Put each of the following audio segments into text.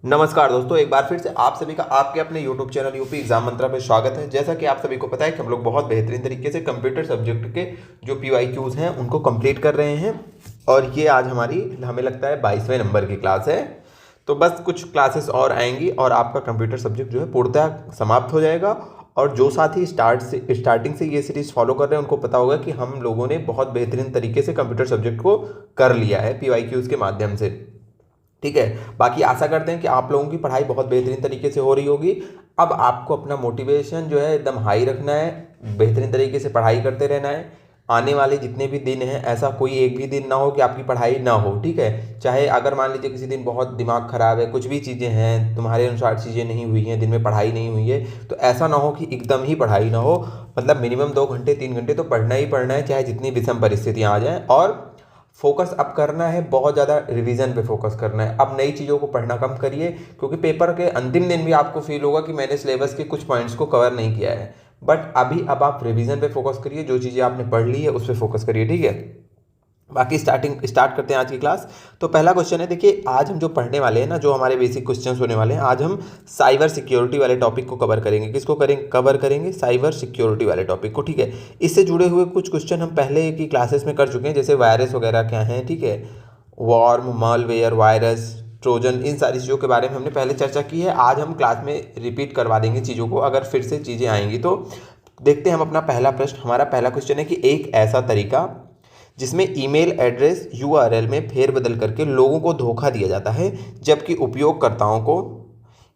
नमस्कार दोस्तों, एक बार फिर से आप सभी का आपके अपने YouTube चैनल यूपी एग्जाम मंत्रा में स्वागत है। जैसा कि आप सभी को पता है कि हम लोग बहुत बेहतरीन तरीके से कंप्यूटर सब्जेक्ट के जो PYQs हैं उनको कंप्लीट कर रहे हैं और ये आज हमारी हमें लगता है 22वें नंबर की क्लास है। तो बस कुछ क्लासेस और आएंगी और आपका कंप्यूटर सब्जेक्ट जो है पूर्णतः समाप्त हो जाएगा। और जो साथी स्टार्टिंग से ये सीरीज फॉलो कर रहे हैं उनको पता होगा कि हम लोगों ने बहुत बेहतरीन तरीके से कंप्यूटर सब्जेक्ट को कर लिया है PYQs के माध्यम से। ठीक है, बाकी आशा करते हैं कि आप लोगों की पढ़ाई बहुत बेहतरीन तरीके से हो रही होगी। अब आपको अपना मोटिवेशन जो है एकदम हाई रखना है, बेहतरीन तरीके से पढ़ाई करते रहना है। आने वाले जितने भी दिन हैं ऐसा कोई एक भी दिन ना हो कि आपकी पढ़ाई ना हो। ठीक है, चाहे अगर मान लीजिए किसी दिन बहुत दिमाग खराब है, कुछ भी चीज़ें हैं, तुम्हारे अनुसार चीज़ें नहीं हुई हैं, दिन में पढ़ाई नहीं हुई है, तो ऐसा ना हो कि एकदम ही पढ़ाई ना हो। मतलब मिनिमम 2 घंटे 3 घंटे तो पढ़ना ही पढ़ना है, चाहे जितनी विषम परिस्थितियाँ आ जाएँ। और फोकस अब करना है, बहुत ज़्यादा रिवीजन पे फोकस करना है। अब नई चीज़ों को पढ़ना कम करिए, क्योंकि पेपर के अंतिम दिन भी आपको फील होगा कि मैंने सिलेबस के कुछ पॉइंट्स को कवर नहीं किया है। बट अब आप रिवीजन पे फोकस करिए, जो चीज़ें आपने पढ़ ली है उस पर फोकस करिए। ठीक है, बाकी स्टार्ट करते हैं आज की क्लास। तो पहला क्वेश्चन है, देखिए आज हम जो पढ़ने वाले हैं ना, जो हमारे बेसिक क्वेश्चंस होने वाले हैं, आज हम साइबर सिक्योरिटी वाले टॉपिक को कवर करेंगे। किसको कवर करेंगे? साइबर सिक्योरिटी वाले टॉपिक को। ठीक है, इससे जुड़े हुए कुछ क्वेश्चन हम पहले की क्लासेस में कर चुके हैं, जैसे वायरस वगैरह क्या है। ठीक है, वॉर्म, मालवेयर, वायरस, ट्रोजन, इन सारी चीज़ों के बारे में हमने पहले चर्चा की है। आज हम क्लास में रिपीट करवा देंगे चीज़ों को, अगर फिर से चीज़ें आएंगी तो। देखते हैं हम अपना पहला प्रश्न। हमारा पहला क्वेश्चन है कि एक ऐसा तरीका जिसमें ईमेल एड्रेस URL में फेरबदल करके लोगों को धोखा दिया जाता है, जबकि उपयोगकर्ताओं को,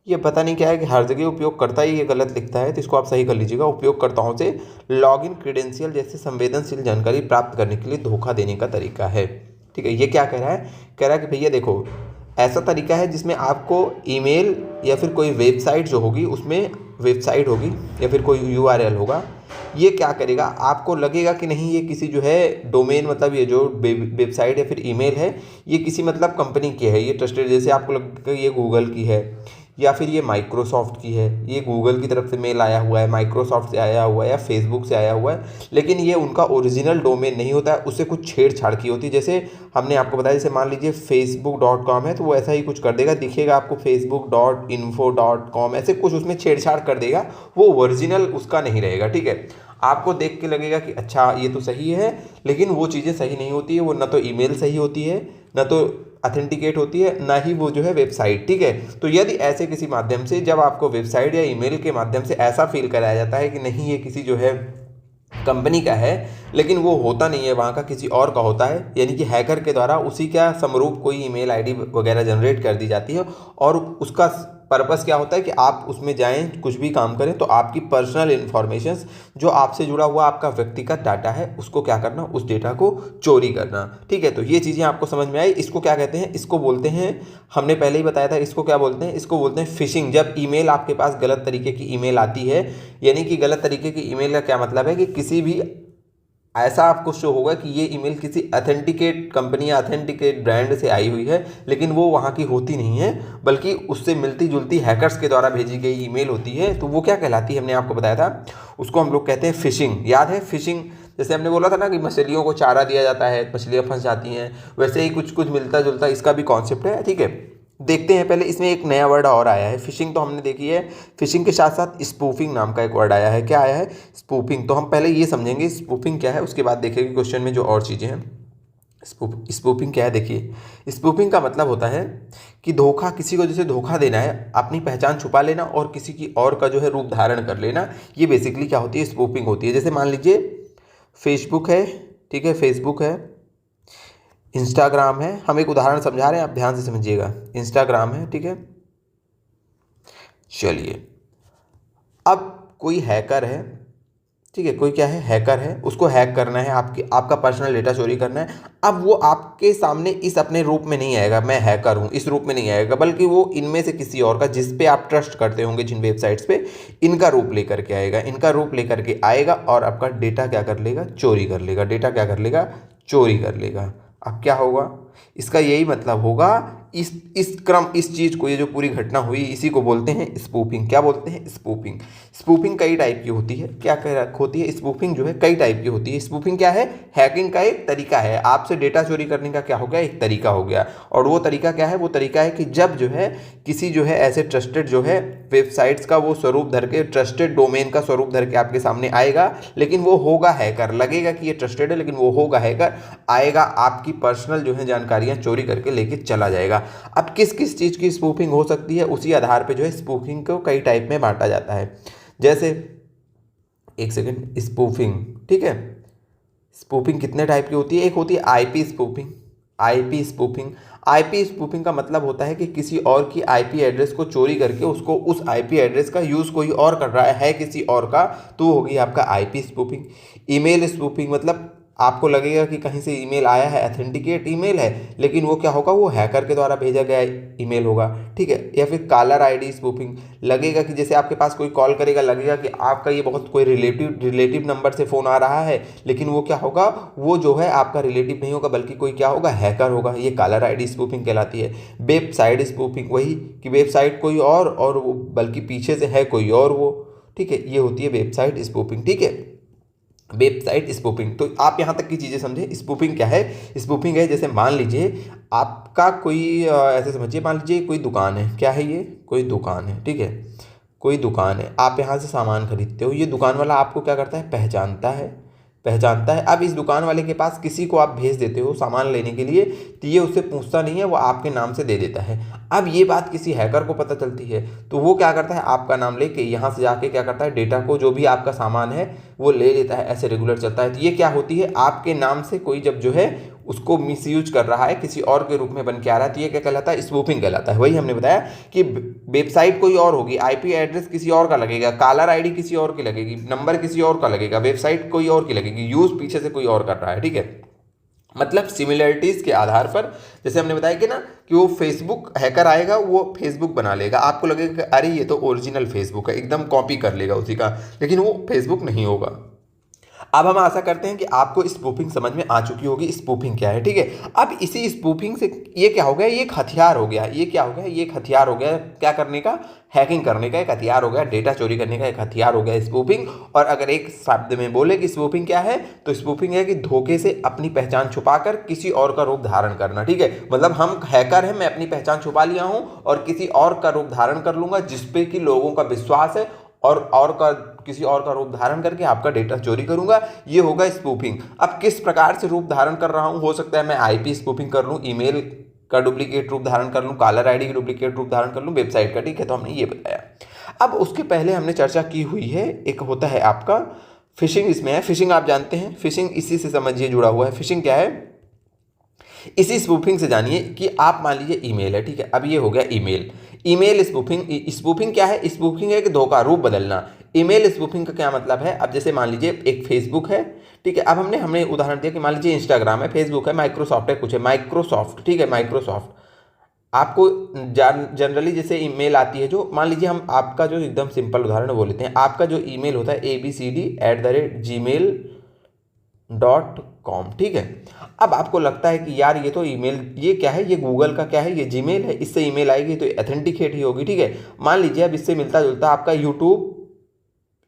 ये पता नहीं क्या है कि हर जगह उपयोगकर्ता ही ये गलत लिखता है, तो इसको आप सही कर लीजिएगा। उपयोगकर्ताओं से लॉगिन क्रेडेंशियल जैसे संवेदनशील जानकारी प्राप्त करने के लिए धोखा देने का तरीका है। ठीक है, ये क्या कह रहा है? कह रहा है कि भैया देखो, ऐसा तरीका है जिसमें आपको ईमेल या फिर कोई वेबसाइट जो होगी, उसमें वेबसाइट होगी या फिर कोई URL होगा, ये क्या करेगा, आपको लगेगा कि नहीं ये किसी जो है डोमेन, मतलब ये जो वेबसाइट या फिर ईमेल है ये किसी मतलब कंपनी की है, ये ट्रस्टेड, जैसे आपको लगेगा ये गूगल की है या फिर ये माइक्रोसॉफ्ट की है। ये गूगल की तरफ से मेल आया हुआ है, माइक्रोसॉफ्ट से आया हुआ है या फेसबुक से आया हुआ है, लेकिन ये उनका ओरिजिनल डोमेन नहीं होता है, उससे कुछ छेड़छाड़ की होती है। जैसे हमने आपको बताया, जैसे मान लीजिए facebook.com है, तो वो ऐसा ही कुछ कर देगा, दिखेगा आपको facebook.info.com, ऐसे कुछ उसमें छेड़छाड़ कर देगा, वो ओरिजिनल उसका नहीं रहेगा। ठीक है, आपको देख के लगेगा कि अच्छा ये तो सही है, लेकिन वो चीज़ें सही नहीं होती है। वो ना तो ईमेल सही होती है, ना तो अथेंटिकेट होती है, ना ही वो जो है वेबसाइट। ठीक है, तो यदि ऐसे किसी माध्यम से जब आपको वेबसाइट या ईमेल के माध्यम से ऐसा फील कराया जाता है कि नहीं ये किसी जो है कंपनी का है, लेकिन वो होता नहीं है, वहाँ का किसी और का होता है, यानी कि हैकर के द्वारा उसी का समरूप कोई ईमेल आईडी वगैरह जनरेट कर दी जाती है, और उसका पर्पस क्या होता है कि आप उसमें जाएं, कुछ भी काम करें, तो आपकी पर्सनल इन्फॉर्मेशंस, जो आपसे जुड़ा हुआ आपका व्यक्तिगत डाटा है, उसको क्या करना, उस डेटा को चोरी करना। ठीक है, तो ये चीज़ें आपको समझ में आई। इसको क्या कहते हैं? इसको बोलते हैं, हमने पहले ही बताया था, इसको क्या बोलते हैं? इसको बोलते हैं फिशिंग। जब ईमेल आपके पास गलत तरीके की ईमेल आती है, यानी कि गलत तरीके की ईमेल का क्या मतलब है कि किसी भी ऐसा आपको शो होगा कि ये ईमेल किसी अथेंटिकेट कंपनी या अथेंटिकेट ब्रांड से आई हुई है, लेकिन वो वहाँ की होती नहीं है, बल्कि उससे मिलती जुलती हैकर्स के द्वारा भेजी गई ईमेल होती है। तो वो क्या कहलाती है? हमने आपको बताया था, उसको हम लोग कहते हैं फिशिंग। याद है फिशिंग? जैसे हमने बोला था ना कि मछलियों को चारा दिया जाता है, मछलियाँ फंस जाती हैं, वैसे ही कुछ कुछ मिलता जुलता इसका भी कॉन्सेप्ट है। ठीक है, देखते हैं पहले इसमें एक नया वर्ड और आया है। फिशिंग तो हमने देखी है, फिशिंग के साथ साथ स्पूफिंग नाम का एक वर्ड आया है। क्या आया है? स्पूफिंग। तो हम पहले ये समझेंगे स्पूफिंग क्या है, उसके बाद देखेंगे क्वेश्चन में जो और चीज़ें हैं। स्पूफिंग क्या है? देखिए, स्पूफिंग का मतलब होता है कि धोखा, किसी को जैसे धोखा देना है, अपनी पहचान छुपा लेना और किसी की और का जो है रूप धारण कर लेना, ये बेसिकली क्या होती है? स्पूफिंग होती है। जैसे मान लीजिए फेसबुक है, ठीक है, फेसबुक है, इंस्टाग्राम है, हम एक उदाहरण समझा रहे हैं, आप ध्यान से समझिएगा। इंस्टाग्राम है, ठीक है, चलिए, अब कोई हैकर है, ठीक है, कोई क्या है? हैकर है, उसको हैक करना है, आपका पर्सनल डेटा चोरी करना है। अब वो आपके सामने इस अपने रूप में नहीं आएगा, मैं हैकर हूँ, इस रूप में नहीं आएगा, बल्कि वो इनमें से किसी और का, जिस पे आप ट्रस्ट करते होंगे, जिन वेबसाइट्स पे, इनका रूप लेकर के आएगा, इनका रूप लेकर के आएगा और आपका डेटा क्या कर लेगा? चोरी कर लेगा। डेटा क्या कर लेगा? चोरी कर लेगा। अब क्या होगा? इसका यही मतलब होगा इस चीज़ को, ये जो पूरी घटना हुई, इसी को बोलते हैं स्पूफिंग। क्या बोलते हैं? स्पूफिंग। स्पूफिंग कई टाइप की होती है। क्या होती है? स्पूफिंग जो है कई टाइप की होती है। स्पूफिंग क्या है? हैकिंग का एक तरीका है, आपसे डेटा चोरी करने का क्या हो गया, एक तरीका हो गया। और वो तरीका क्या है? वो तरीका है कि जब जो है किसी जो है ऐसे ट्रस्टेड जो है वेबसाइट्स का वो स्वरूप धर के, ट्रस्टेड डोमेन का स्वरूप धर के आपके सामने आएगा, लेकिन वो होगा हैकर। लगेगा कि ये ट्रस्टेड है लेकिन वो होगा हैकर, आएगा आपकी पर्सनल जो है जानकारियां चोरी करके लेके चला जाएगा। अब किस किस चीज़ की स्पूफिंग हो सकती है, उसी आधार पे जो है स्पूफिंग को कई टाइप में बांटा जाता है। जैसे एक सेकंड, स्पूफिंग, ठीक है, स्पूफिंग कितने टाइप की होती है? एक होती है IP spoofing. IP spoofing, IP spoofing का मतलब होता है कि किसी और की आईपी एड्रेस को चोरी करके उसको, उस आईपी एड्रेस का यूज़ कोई और कर रहा है किसी और का, तो होगी आपका आईपी स्पूफिंग। ईमेल स्पूफिंग, मतलब आपको लगेगा कि कहीं से ईमेल आया है, ऑथेंटिकेट ईमेल है, लेकिन वो क्या होगा, वो हैकर के द्वारा भेजा गया ईमेल होगा, ठीक है। या फिर कॉलर आईडी स्पूफिंग, लगेगा कि जैसे आपके पास कोई कॉल करेगा, लगेगा कि आपका ये बहुत कोई रिलेटिव नंबर से फ़ोन आ रहा है, लेकिन वो क्या होगा, वो जो है आपका रिलेटिव नहीं होगा, बल्कि कोई क्या होगा, हैकर होगा। ये कॉलर आईडी स्पूफिंग कहलाती है। वेबसाइट स्पूफिंग, वही कि वेबसाइट कोई और वो बल्कि पीछे से है कोई और वो, ठीक है, ये होती है वेबसाइट स्पूफिंग, ठीक है। वेबसाइट स्पूफिंग, तो आप यहाँ तक की चीज़ें समझे। स्पूफिंग क्या है? स्पूफिंग है जैसे मान लीजिए आपका कोई ऐसे समझिए, मान लीजिए कोई दुकान है। क्या है ये? कोई दुकान है, ठीक है, कोई दुकान है, आप यहाँ से सामान खरीदते हो, ये दुकान वाला आपको क्या करता है, पहचानता है। अब इस दुकान वाले के पास किसी को आप भेज देते हो सामान लेने के लिए, तो ये उससे पूछता नहीं है, वो आपके नाम से दे देता है। अब ये बात किसी हैकर को पता चलती है, तो वो क्या करता है, आपका नाम लेके यहाँ से जाके क्या करता है, डेटा को, जो भी आपका सामान है वो ले लेता है, ऐसे रेगुलर चलता है। तो ये क्या होती है, आपके नाम से कोई जब जो है उसको मिसयूज कर रहा है, किसी और के रूप में बन के आ रहा है, तो ये क्या कहलाता है, स्पूफिंग कहलाता है। वही हमने बताया कि वेबसाइट कोई और होगी, आईपी एड्रेस किसी और का लगेगा, कॉलर आईडी किसी और की लगेगी, नंबर किसी और का लगेगा, वेबसाइट कोई और की लगेगी, यूज पीछे से कोई और कर रहा है, ठीक है। मतलब सिमिलरिटीज़ के आधार पर, जैसे हमने बताया कि ना कि वो फेसबुक हैकर आएगा, वो फेसबुक बना लेगा, आपको लगेगा कि अरे ये तो ओरिजिनल फेसबुक है, एकदम कॉपी कर लेगा उसी का, लेकिन वो फेसबुक नहीं होगा। अब हम आशा करते हैं कि आपको स्पूफिंग समझ में आ चुकी होगी, स्पूफिंग क्या है, ठीक है। अब इसी स्पूफिंग से ये क्या हो गया, ये एक हथियार हो गया, ये क्या हो गया, ये एक हथियार हो गया, क्या करने का, हैकिंग करने का एक हथियार हो गया, डेटा चोरी करने का एक हथियार हो गया स्पूफिंग। और अगर एक शब्द में बोले कि स्पूफिंग क्या है, तो स्पूफिंग है कि धोखे से अपनी पहचान छुपाकर किसी और का रूप धारण करना, ठीक है। मतलब हम हैकर हैं, मैं अपनी पहचान छुपा लिया हूं और किसी और का रूप धारण कर लूंगा, जिसपे कि लोगों का विश्वास है, और का किसी और का रूप धारण करके आपका डेटा चोरी करूंगा, ये होगा स्पूफिंग। अब किस प्रकार से रूप धारण कर रहा हूं, हो सकता है मैं आईपी स्पूफिंग कर लूं, ईमेल का डुप्लीकेट रूप धारण कर लूं, कॉलर आईडी का डुप्लीकेट रूप धारण कर लूं, वेबसाइट का, ठीक है, तो हमने ये बताया। अब उसके पहले हमने चर्चा की हुई है, एक होता है आपका फिशिंग, इसमें है फिशिंग, आप जानते हैं फिशिंग, इसी से समझिए जुड़ा हुआ है। फिशिंग क्या है, इसी स्पूफिंग से जानिए कि आप मान लीजिए ईमेल है, ठीक है, अब ये हो गया ईमेल स्पूफिंग। स्पूफिंग क्या है, स्पूफिंग है कि धोखा, रूप बदलना। ईमेल स्पूफिंग का क्या मतलब है, अब जैसे मान लीजिए एक फेसबुक है, ठीक है, अब हमने उदाहरण दिया कि मान लीजिए इंस्टाग्राम है, फेसबुक है, माइक्रोसॉफ्ट है, कुछ है, माइक्रोसॉफ्ट, ठीक है, माइक्रोसॉफ्ट। आपको जनरली जैसे ईमेल आती है, जो मान लीजिए हम आपका जो एकदम सिंपल उदाहरण वो लेते हैं, आपका जो ईमेल होता है abcd@gmail.com, ठीक है। अब आपको लगता है कि यार ये तो ईमेल, ये क्या है, ये गूगल का क्या है, ये जीमेल है, इससे ईमेल आएगी तो ऑथेंटिकेट ही होगी, ठीक है। मान लीजिए अब इससे मिलता जुलता आपका यूट्यूब,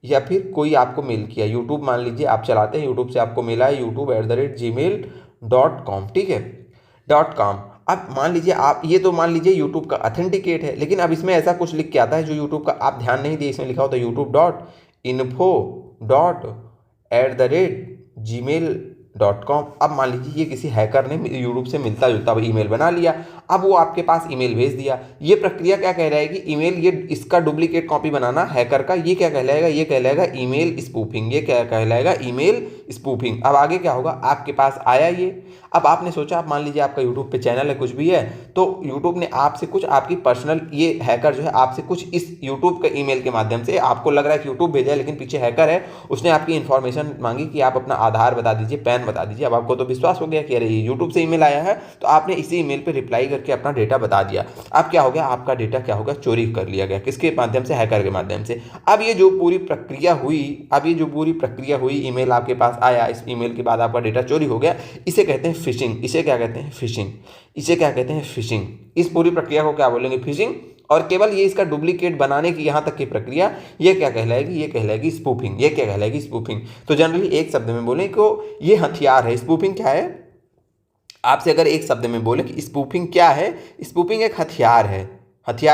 या फिर कोई आपको मेल किया, यूट्यूब मान लीजिए आप चलाते हैं, यूट्यूब से आपको मिला है youtube@gmail.com, ठीक है, .com। अब मान लीजिए आप, ये तो मान लीजिए यूट्यूब का ऑथेंटिकेट है, लेकिन अब इसमें ऐसा कुछ लिख के आता है जो यूट्यूब का, आप ध्यान नहीं दिए, इसमें लिखा होता है youtube.info.@gmail.com। अब मान लीजिए ये किसी हैकर ने यूट्यूब से मिलता जुलता ईमेल बना लिया, अब वो आपके पास ईमेल भेज दिया। ये प्रक्रिया क्या कहलाएगी, ईमेल, ये इसका डुप्लीकेट कॉपी बनाना हैकर का, ये क्या कहलाएगा, ये कहलाएगा ईमेल स्पूफिंग, ये क्या कहलाएगा, ईमेल स्पूफिंग। अब आगे क्या होगा, आपके पास आया ये, अब आपने सोचा, आप मान लीजिए आपका यूट्यूब पे चैनल है, कुछ भी है, तो यूट्यूब ने आपसे कुछ आपकी पर्सनल, ये हैकर जो है आपसे कुछ इस यूट्यूब के ईमेल के माध्यम से, आपको लग रहा है कि यूट्यूब भेजा है लेकिन पीछे हैकर है, उसने आपकी इन्फॉर्मेशन मांगी कि आप अपना आधार बता दीजिए, पैन बता दीजिए। अब आपको तो विश्वास हो गया कि अरे ये यूट्यूब से ईमेल आया है, तो आपने इसी ईमेल पे रिप्लाई करके करके अपना डेटा बता दिया। अब क्या हो गया, आपका डेटा क्या हो गया, चोरी कर लिया गया। किसके माध्यम से, हैकर के माध्यम से। अब ये जो पूरी प्रक्रिया हुई, ईमेल आपके पास आया, इस ईमेल के बाद आपका डेटा चोरी हो गया, इसे कहते हैं फिशिंग। इसे क्या कहते हैं, फिशिंग। इस पूरी प्रक्रिया को क्या बोलेंगे, फिशिंग। और केवल ये इसका डुप्लीकेट बनाने की यहाँ तक की प्रक्रिया, ये क्या कहलाएगी, ये कहलाएगी स्पूफिंग। तो जनरली एक शब्द में बोलें तो ये हथियार है। स्पूफिंग क्या है, आपसे अगर एक शब्द में बोले कि स्पूफिंग क्या है, स्पूफिंग एक हथियार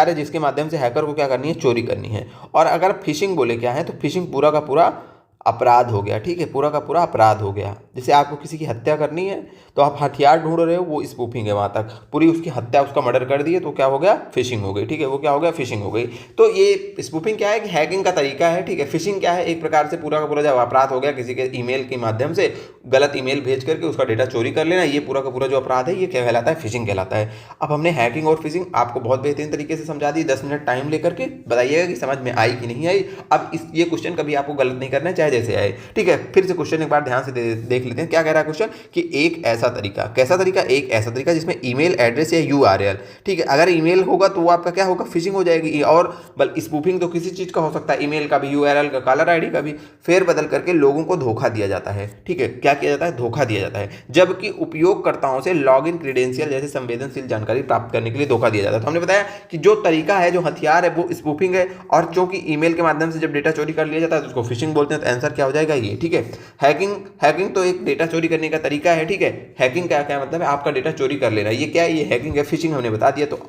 है जिसके माध्यम से हैकर को क्या करनी है, चोरी करनी है। और अगर फिशिंग बोले क्या है, तो फिशिंग पूरा का पूरा अपराध हो गया। ठीक है, पूरा का पूरा अपराध हो गया। जैसे आपको किसी की हत्या करनी है तो आप हथियार ढूंढ रहे हो, वो स्पूफिंग है। वहाँ तक पूरी उसकी हत्या, उसका मर्डर कर दिए तो क्या हो गया, फिशिंग हो गई। ठीक है, वो क्या हो गया, फिशिंग हो गई। तो ये स्पूफिंग क्या है कि हैकिंग का तरीका है। ठीक है, फिशिंग क्या है, एक प्रकार से पूरा का पूरा जब अपराध हो गया, किसी के ईमेल के माध्यम से गलत ईमेल भेज करके उसका डेटा चोरी कर लेना, ये पूरा का पूरा जो अपराध है ये क्या कहलाता है, फिशिंग कहलाता है। अब हमने हैकिंग और फिशिंग आपको बहुत बेहतरीन तरीके से समझा दी। 10 मिनट टाइम लेकर के बताइएगा कि समझ में आई कि नहीं आई। अब ये क्वेश्चन कभी आपको गलत नहीं करना है, चाहे जैसे आए। ठीक है, फिर से क्वेश्चन एक बार ध्यान से देख लेते हैं। क्या कह रहा है क्वेश्चन कि एक ऐसा तरीका, कैसा तरीका, एक ऐसा तरीका जिसमें ईमेल एड्रेस या यूआरएल, ठीक है, अगर ईमेल होगा तो वो आपका क्या होगा, फिशिंग हो जाएगी। और स्पूफिंग तो किसी चीज का हो सकता है, ईमेल का भी, यूआरएल का, कॉलर आईडी का भी, फेर बदल करके लोगों को धोखा दिया जाता है। ठीक है, क्या किया जाता है, धोखा दिया जाता है। जबकि उपयोगकर्ताओं से लॉग इन क्रेडेंशियल जैसे संवेदनशील जानकारी प्राप्त करने के लिए धोखा दिया जाता है। तो हमने बताया कि जो तरीका है, जो हथियार है, वो स्पूफिंग है। और चूंकि ईमेल के माध्यम से जब डेटा चोरी कर लिया जाता है तो उसको फिशिंग बोलते हैं। तो आंसर क्या हो जाएगा, ये। ठीक है, हैकिंग तो एक डेटा चोरी करने का तरीका है। ठीक है, हैकिंग का क्या मतलब है, आपका डेटा चोरी कर लेना। ये क्या है, ये हैकिंग है, फिशिंग हमने बता दिया। तो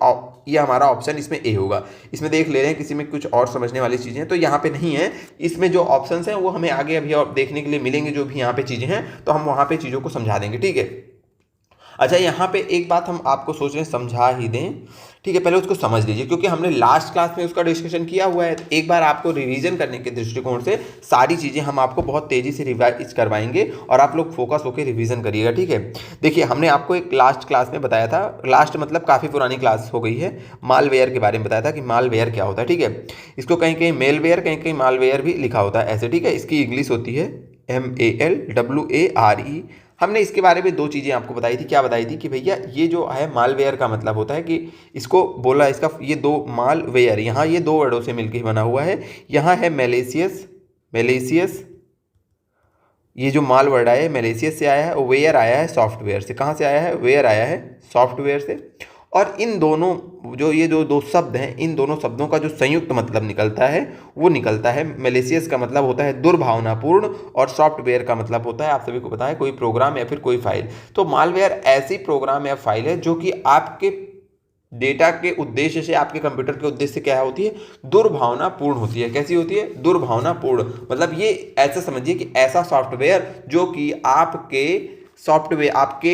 ये हमारा ऑप्शन इसमें ए होगा। इसमें देख ले रहे हैं किसी में कुछ और समझने वाली चीजें तो यहाँ पे नहीं है। इसमें जो ऑप्शंस हैं वो हमें आगे अभी और देखने के लिए मिलेंगे, जो भी यहाँ पे चीजें हैं तो हम वहाँ पे चीजों को समझा देंगे। ठीक है, अच्छा यहाँ पे एक बात हम आपको सोच रहे हैं समझा ही दें। ठीक है, पहले उसको समझ लीजिए क्योंकि हमने लास्ट क्लास में उसका डिस्कशन किया हुआ है। एक बार आपको रिवीजन करने के दृष्टिकोण से सारी चीज़ें हम आपको बहुत तेज़ी से रिवाइज करवाएंगे और आप लोग फोकस होकर रिवीजन करिएगा। ठीक है, देखिए हमने आपको एक लास्ट क्लास में बताया था, लास्ट मतलब काफ़ी पुरानी क्लास हो गई है, मालवेयर के बारे में बताया था कि मालवेयर क्या होता है। ठीक है, इसको कहीं कहीं मेलवेयर, कहीं कहीं मालवेयर भी लिखा होता है ऐसे। ठीक है, इसकी इंग्लिश होती है MALWARE। हमने इसके बारे में 2 चीज़ें आपको बताई थी। क्या बताई थी कि भैया ये जो है मालवेयर का मतलब होता है कि इसको बोला, इसका ये 2 मालवेयर, यहाँ ये 2 वर्डों से मिलकर बना हुआ है। यहाँ है मेलेसियस, ये जो माल वर्ड आया है मेलेसियस से आया है, और वेयर आया है सॉफ्टवेयर से। कहाँ से आया है, वेयर आया है सॉफ्टवेयर से। और इन दोनों जो ये जो 2 शब्द हैं, इन दोनों शब्दों का जो संयुक्त मतलब निकलता है वो निकलता है, मेलेसियस का मतलब होता है दुर्भावनापूर्ण और सॉफ्टवेयर का मतलब होता है, आप सभी को पता है, कोई प्रोग्राम या फिर कोई फाइल। तो मालवेयर ऐसी प्रोग्राम या फाइल है जो कि आपके डेटा के उद्देश्य से, आपके कंप्यूटर के उद्देश्य से क्या होती है, दुर्भावनापूर्ण होती है। कैसी होती है, दुर्भावनापूर्ण। मतलब ये ऐसा समझिए कि ऐसा सॉफ्टवेयर जो कि आपके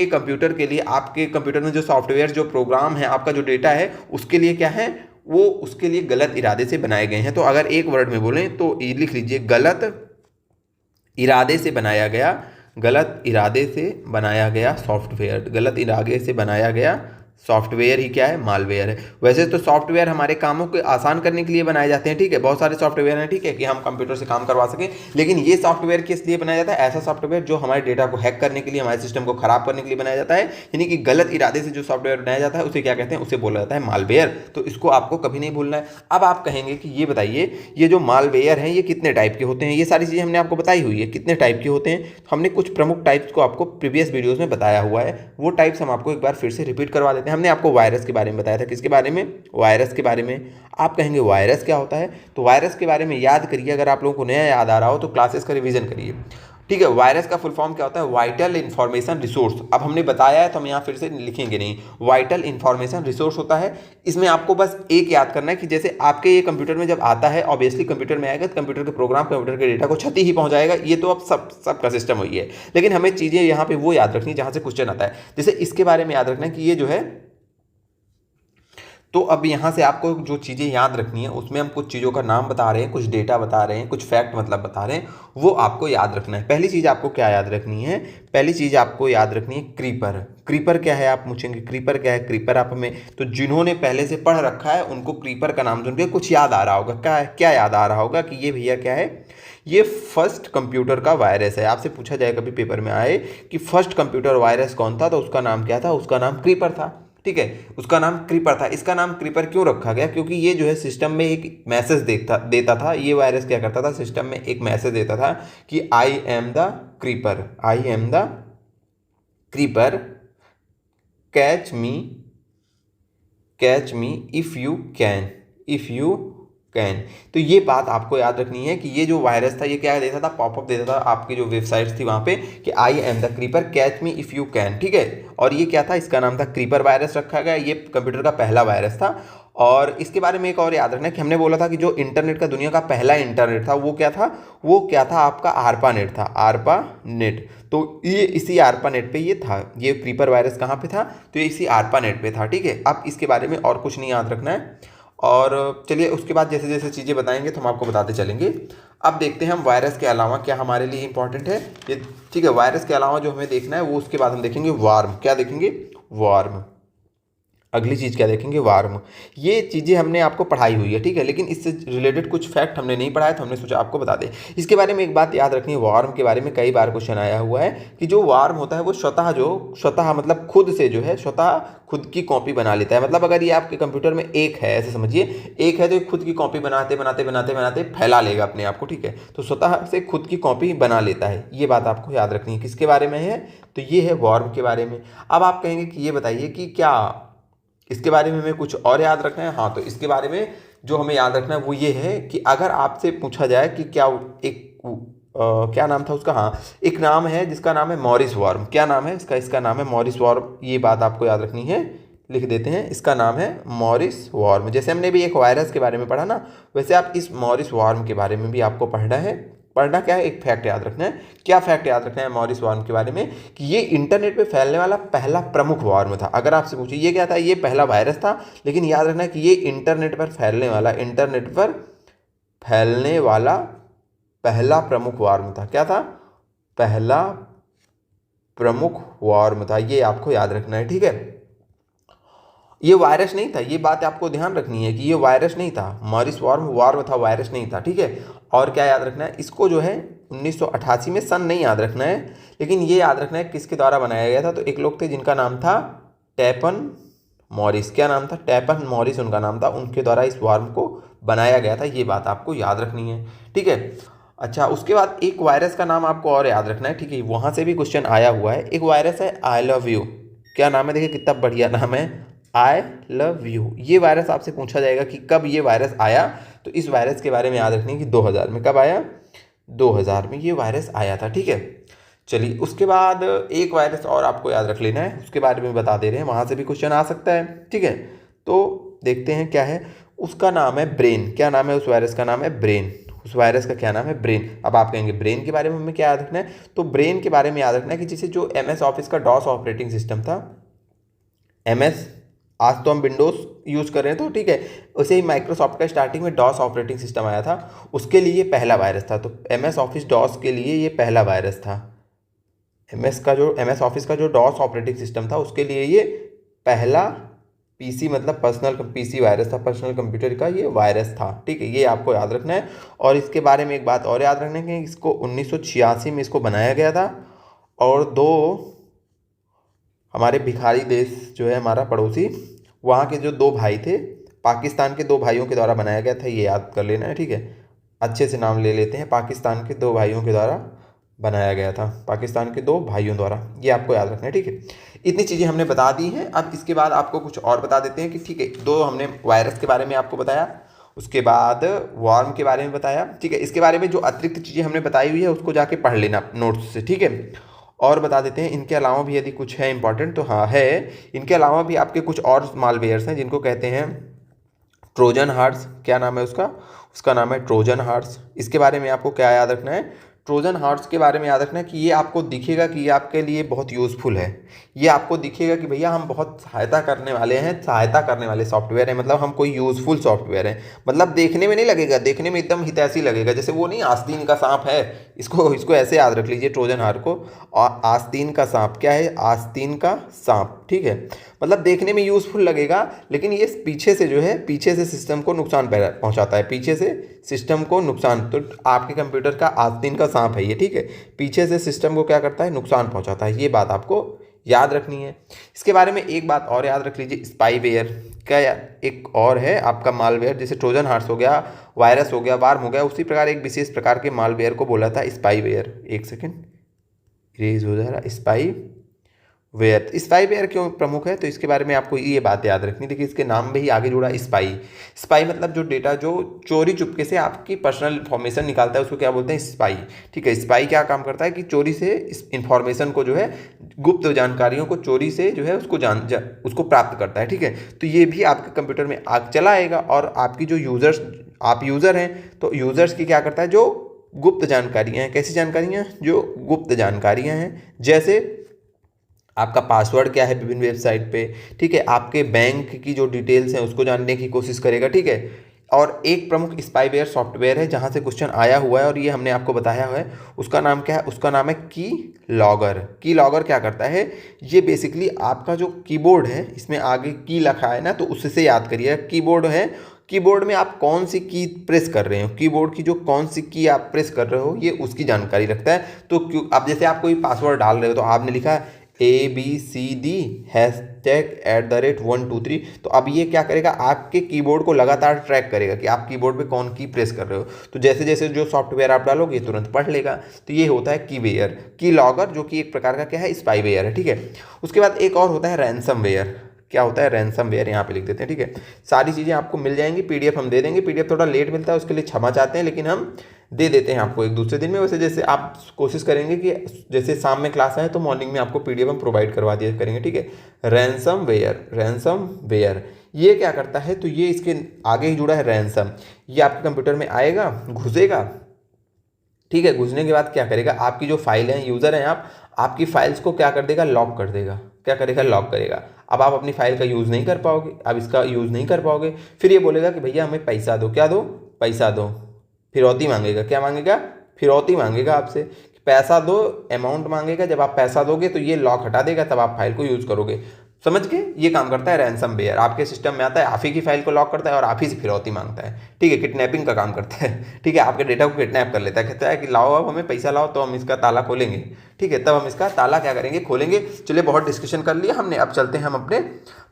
कंप्यूटर के लिए, आपके कंप्यूटर में जो सॉफ्टवेयर, जो प्रोग्राम है, आपका जो डेटा है, उसके लिए क्या है, वो उसके लिए गलत इरादे से बनाए गए हैं। तो अगर एक वर्ड में बोलें तो ये लिख लीजिए, गलत इरादे से बनाया गया सॉफ्टवेयर। गलत इरादे से बनाया गया सॉफ्टवेयर ही क्या है, मालवेयर है। वैसे तो सॉफ्टवेयर हमारे कामों को आसान करने के लिए बनाए जाते हैं। ठीक है, बहुत सारे सॉफ्टवेयर हैं, ठीक है, कि हम कंप्यूटर से काम करवा सकें। लेकिन ये सॉफ्टवेयर किस लिए बनाया जाता है, ऐसा सॉफ्टवेयर जो हमारे डेटा को हैक करने के लिए, हमारे सिस्टम को खराब करने के लिए बनाया जाता है। यानी कि गलत इरादे से जो सॉफ्टवेयर बनाया जाता है उसे क्या कहते हैं, उसे बोला जाता है मालवेयर। तो इसको आपको कभी नहीं भूलना है। अब आप कहेंगे कि ये बताइए, ये जो मालवेयर हैं ये कितने टाइप के होते हैं। ये सारी चीज़ें हमने आपको बताई हुई है कितने टाइप के होते हैं। हमने कुछ प्रमुख टाइप्स को आपको प्रीवियस वीडियोज़ में बताया हुआ है, वो टाइप्स हम आपको एक बार फिर से रिपीट करवा देते हैं। हमने आपको वायरस के बारे में बताया था। किसके बारे में, वायरस के बारे में। आप कहेंगे वायरस क्या होता है, तो वायरस के बारे में याद करिए। अगर आप लोगों को नया याद आ रहा हो तो क्लासेस का रिवीजन करिए। ठीक है, वायरस का फुल फॉर्म क्या होता है, वाइटल इंफॉर्मेशन रिसोर्स। अब हमने बताया है तो हम यहाँ फिर से लिखेंगे नहीं, वाइटल इंफॉर्मेशन रिसोर्स होता है। इसमें आपको बस एक याद करना है कि जैसे आपके ये कंप्यूटर में जब आता है, ऑब्वियसली कंप्यूटर में आएगा तो कंप्यूटर के प्रोग्राम, कंप्यूटर के डेटा को क्षति ही पहुंचाएगा। ये तो अब सबका सिस्टम वही है। लेकिन हमें चीज़ें यहाँ पे वो याद रखनी जहाँ से क्वेश्चन आता है। जैसे इसके बारे में याद रखना है कि ये जो है, तो अब यहाँ से आपको जो चीज़ें याद रखनी है उसमें हम कुछ चीज़ों का नाम बता रहे हैं, कुछ डेटा बता रहे हैं, कुछ फैक्ट मतलब बता रहे हैं, वो आपको याद रखना है। पहली चीज़ आपको क्या याद रखनी है, पहली चीज़ आपको याद रखनी है क्रीपर। क्रीपर क्या है, आप पूछेंगे क्रीपर क्या है। क्रीपर आप हमें, तो जिन्होंने पहले से पढ़ रखा है उनको क्रीपर का नाम सुन के कुछ याद आ रहा होगा। क्या याद आ रहा होगा कि ये भैया क्या है, ये फर्स्ट कंप्यूटर का वायरस है। आपसे पूछा जाए कभी पेपर में आए कि फर्स्ट कंप्यूटर वायरस कौन था, तो उसका नाम क्या था, उसका नाम क्रीपर था। ठीक है, उसका नाम क्रीपर था। इसका नाम क्रीपर क्यों रखा गया? क्योंकि ये जो है सिस्टम में एक मैसेज देता था। ये वायरस क्या करता था, सिस्टम में एक मैसेज देता था कि I am the creeper, I am the creeper, catch me, catch me if you can, if you can. तो ये बात आपको याद रखनी है कि ये जो वायरस था ये क्या देता था, पॉपअप देता था आपकी जो वेबसाइट्स थी वहाँ पे कि I am the creeper, catch me if you can, ठीक है। और ये क्या था, इसका नाम था क्रीपर वायरस रखा गया। ये कंप्यूटर का पहला वायरस था। और इसके बारे में एक और याद रखना है कि हमने बोला था कि जो इंटरनेट का दुनिया का पहला इंटरनेट था वो क्या था, वो क्या था आपका आरपा नेट था, आरपा नेट। तो ये इसी आरपा नेट पे ये था, ये क्रीपर वायरस कहाँ पे था, तो ये इसी आरपा नेट पे था, ठीक है। अब इसके बारे में और कुछ नहीं याद रखना है। और चलिए उसके बाद जैसे जैसे चीज़ें बताएंगे तो हम आपको बताते चलेंगे। अब देखते हैं हम वायरस के अलावा क्या हमारे लिए इंपॉर्टेंट है ये, ठीक है। वायरस के अलावा जो हमें देखना है वो उसके बाद हम देखेंगे वार्म। क्या देखेंगे, वार्म। अगली चीज़ क्या देखेंगे, वार्म। ये चीज़ें हमने आपको पढ़ाई हुई है, ठीक है, लेकिन इससे रिलेटेड कुछ फैक्ट हमने नहीं पढ़ाया तो हमने सोचा आपको बता दें। इसके बारे में एक बात याद रखनी है, वार्म के बारे में कई बार क्वेश्चन आया हुआ है कि जो वार्म होता है वो स्वतः मतलब खुद से जो है स्वतः खुद की कॉपी बना लेता है। मतलब अगर ये आपके कंप्यूटर में एक है, ऐसे समझिए एक है, तो खुद की कॉपी बनाते बनाते बनाते बनाते फैला लेगा अपने आप को, ठीक है। तो स्वतः से खुद की कॉपी बना लेता है। ये बात आपको याद रखनी है। किसके बारे में है, तो ये है वार्म के बारे में। अब आप कहेंगे कि ये बताइए कि क्या इसके बारे में हमें कुछ और याद रखना है। हाँ, तो इसके बारे में जो हमें याद रखना है वो ये है कि अगर आपसे पूछा जाए कि क्या क्या नाम था उसका, हाँ एक नाम है जिसका नाम है मॉरिस वॉर्म। क्या नाम है इसका, इसका नाम है मॉरिस वॉर्म। ये बात आपको याद रखनी है, लिख देते हैं, इसका नाम है मॉरिस वॉर्म। जैसे हमने भी एक वायरस के बारे में पढ़ा ना, वैसे आप इस मॉरिस वॉर्म के बारे में भी आपको पढ़ना है। पढ़ना क्या है, एक फैक्ट याद रखना है। क्या फैक्ट याद रखना है मॉरिस वॉर्म के बारे में, कि ये इंटरनेट पे फैलने वाला पहला प्रमुख वॉर्म था। अगर आपसे पूछे ये क्या था, ये पहला वायरस था, लेकिन याद रखना है कि ये इंटरनेट पर फैलने वाला, इंटरनेट पर फैलने वाला पहला प्रमुख वॉर्म था। क्या था, पहला प्रमुख वॉर्म था। ये आपको याद रखना है, ठीक है। ये वायरस नहीं था, ये बात आपको ध्यान रखनी है कि ये वायरस नहीं था। मॉरिस वॉर्म वॉर्म था, वायरस नहीं था, ठीक है। और क्या याद रखना है, इसको जो है 1988 में, सन नहीं याद रखना है, लेकिन ये याद रखना है किसके द्वारा बनाया गया था। तो एक लोग थे जिनका नाम था टैपन मॉरिस। क्या नाम था, टैपन मॉरिस उनका नाम था। उनके द्वारा इस वॉर्म को बनाया गया था। ये बात आपको याद रखनी है, ठीक है। अच्छा, उसके बाद एक वायरस का नाम आपको और याद रखना है, ठीक है। वहाँ से भी क्वेश्चन आया हुआ है। एक वायरस है आई लव यू। क्या नाम है, देखिए कितना बढ़िया नाम है, आई लव यू। ये वायरस आपसे पूछा जाएगा कि कब ये वायरस आया, तो इस वायरस के बारे में याद रखनी है कि 2000 में। कब आया, 2000 में ये वायरस आया था, ठीक है। चलिए उसके बाद एक वायरस और आपको याद रख लेना है, उसके बारे में बता दे रहे हैं, वहाँ से भी क्वेश्चन आ सकता है, ठीक है। तो देखते हैं क्या है, उसका नाम है ब्रेन। क्या नाम है उस वायरस का, नाम है ब्रेन। उस वायरस का क्या नाम है, ब्रेन। अब आप कहेंगे ब्रेन के बारे में हमें क्या याद रखना है, तो ब्रेन के बारे में याद रखना है कि जैसे जो MS ऑफिस का डॉस ऑपरेटिंग सिस्टम था, MS, आज तो हम विंडोज़ यूज़ कर रहे हैं तो ठीक है, उसे ही माइक्रोसॉफ्ट का स्टार्टिंग में डॉस ऑपरेटिंग सिस्टम आया था, उसके लिए ये पहला वायरस था। तो MS ऑफिस डॉस के लिए ये पहला वायरस था। MS ऑफिस का जो डॉस ऑपरेटिंग सिस्टम था उसके लिए ये पहला PC मतलब पर्सनल PC वायरस था, पर्सनल कंप्यूटर का ये वायरस था, ठीक है। ये आपको याद रखना है। और इसके बारे में एक बात और याद रखना है कि इसको 1986 में इसको बनाया गया था। और दो हमारे भिखारी देश जो है हमारा पड़ोसी, वहाँ के जो दो भाई थे, पाकिस्तान के दो भाइयों के द्वारा बनाया गया था। ये याद कर लेना है, ठीक है। अच्छे से नाम ले लेते हैं, पाकिस्तान के दो भाइयों के द्वारा बनाया गया था, पाकिस्तान के दो भाइयों द्वारा। ये आपको याद रखना है, ठीक है। इतनी चीज़ें हमने बता दी हैं। अब इसके बाद आपको कुछ और बता देते हैं कि ठीक है, दो हमने वायरस के बारे में आपको बताया, उसके बाद वॉर्म के बारे में बताया, ठीक है। इसके बारे में जो अतिरिक्त चीज़ें हमने बताई हुई है उसको जाके पढ़ लेना नोट्स से, ठीक है। और बता देते हैं इनके अलावा भी यदि कुछ है इंपॉर्टेंट तो हाँ है, इनके अलावा भी आपके कुछ और मालवेयर्स हैं जिनको कहते हैं ट्रोजन हार्ट्स। क्या नाम है उसका, उसका नाम है ट्रोजन हार्ट्स। इसके बारे में आपको क्या याद रखना है, ट्रोजन हार्ट्स के बारे में याद रखना है कि ये आपको दिखेगा कि ये आपके लिए बहुत यूज़फुल है। ये आपको दिखेगा कि भैया हम बहुत सहायता करने वाले हैं, सहायता करने वाले सॉफ्टवेयर हैं, मतलब हम कोई यूज़फुल सॉफ्टवेयर हैं। मतलब देखने में नहीं लगेगा, देखने में एकदम हितैषी लगेगा, जैसे वो नहीं आस्तीन का सांप है, इसको ऐसे याद रख लीजिए ट्रोजन हार्ट को। और आस्तीन का सांप क्या है, आस्तीन का सांप, ठीक है। मतलब देखने में यूज़फुल लगेगा, लेकिन ये पीछे से जो है, पीछे से सिस्टम को नुकसान पहुंचाता है, पीछे से सिस्टम को नुकसान। तो आपके कंप्यूटर का आस्तीन का सांप है ये, ठीक है, पीछे से सिस्टम को क्या करता है, नुकसान पहुंचाता है। ये बात आपको याद रखनी है। इसके बारे में एक बात और याद रख लीजिए, स्पाईवेयर का एक और है आपका मालवेयर, जैसे ट्रोजन हॉर्स हो गया, वायरस हो गया, वार्म हो गया, उसी प्रकार एक विशेष प्रकार के मालवेयर को बोला था स्पाईवेयर। एक सेकेंड, इरेज हो जा रहा, स्पाईवेयर। स्पाईवेयर क्यों प्रमुख है, तो इसके बारे में आपको ये बात याद रखनी। देखिए इसके नाम में ही आगे जुड़ा स्पाई। स्पाई मतलब जो डेटा जो चोरी चुपके से आपकी पर्सनल इंफॉर्मेशन निकालता है उसको क्या बोलते हैं, स्पाई। ठीक है, स्पाई क्या काम करता है कि चोरी से इस इंफॉर्मेशन को जो है, गुप्त जानकारियों को चोरी से जो है उसको उसको प्राप्त करता है। ठीक है, तो ये भी आपके कंप्यूटर में आग चला आएगा और आपकी जो यूजर्स, आप यूज़र हैं तो यूज़र्स की क्या करता है, जो गुप्त जानकारियाँ हैं, कैसी जानकारियाँ, जो गुप्त जानकारियाँ हैं, जैसे आपका पासवर्ड क्या है विभिन्न वेबसाइट पे, ठीक है, आपके बैंक की जो डिटेल्स हैं उसको जानने की कोशिश करेगा। ठीक है, और एक प्रमुख स्पाईवेयर सॉफ्टवेयर है जहाँ से क्वेश्चन आया हुआ है और ये हमने आपको बताया हुआ है, उसका नाम क्या है, उसका नाम है की लॉगर। की लॉगर क्या करता है, ये बेसिकली आपका जो कीबोर्ड है, इसमें आगे की लिखा है ना, तो उससे याद करिए, कीबोर्ड है, कीबोर्ड में आप कौन सी की प्रेस कर रहे हो, कीबोर्ड की जो कौन सी की आप प्रेस कर रहे हो, ये उसकी जानकारी रखता है। तो क्यों, अब जैसे आप कोई पासवर्ड डाल रहे हो तो आपने लिखा ABCD #123, तो अब ये क्या करेगा, आपके कीबोर्ड को लगातार ट्रैक करेगा कि आप कीबोर्ड पे कौन की प्रेस कर रहे हो। तो जैसे जैसे जो सॉफ्टवेयर आप डालोगे तुरंत पढ़ लेगा। तो ये होता है कीवेयर, की लॉगर, जो कि एक प्रकार का क्या है, स्पाईवेयर है। ठीक है, उसके बाद एक और होता है रैंसमवेयर। क्या होता है, रैंसमवेयर, यहाँ पे लिख देते हैं। ठीक है, सारी चीज़ें आपको मिल जाएंगी, PDF हम दे देंगे। PDF थोड़ा लेट मिलता है, उसके लिए क्षमा चाहते हैं, लेकिन हम दे देते हैं आपको एक दूसरे दिन में। वैसे जैसे आप कोशिश करेंगे कि जैसे शाम में क्लास आए तो मॉर्निंग में आपको PDF हम प्रोवाइड करवा दिया करेंगे। ठीक है, रैंसमवेयर ये क्या करता है, तो ये इसके आगे ही जुड़ा है रैंसम। ये आपके कंप्यूटर में आएगा, घुसेगा। ठीक है, घुसने के बाद क्या करेगा, आपकी जो फाइल है, यूज़र हैं आप, आपकी फाइल्स को क्या कर देगा, लॉक कर देगा। क्या करेगा, लॉक करेगा। अब आप अपनी फाइल का यूज़ नहीं कर पाओगे, अब इसका यूज़ नहीं कर पाओगे। फिर ये बोलेगा कि भैया हमें पैसा दो। क्या दो, पैसा दो। फिरौती मांगेगा। क्या मांगेगा, फिरौती मांगेगा आपसे, पैसा दो, अमाउंट मांगेगा। जब आप पैसा दोगे तो ये लॉक हटा देगा, तब आप फाइल को यूज़ करोगे। समझ के, ये काम करता है रैंसमवेयर। आपके सिस्टम में आता है, आप ही की फाइल को लॉक करता है और आप ही से फिरौती मांगता है। ठीक है, किडनैपिंग का काम करता है। ठीक है, आपके डेटा को किडनैप कर लेता है, कहता है कि लाओ अब हमें पैसा लाओ तो हम इसका ताला खोलेंगे। ठीक है, तब हम इसका ताला क्या करेंगे, खोलेंगे। चलिए, बहुत डिस्कशन कर लिया हमने, अब चलते हैं हम अपने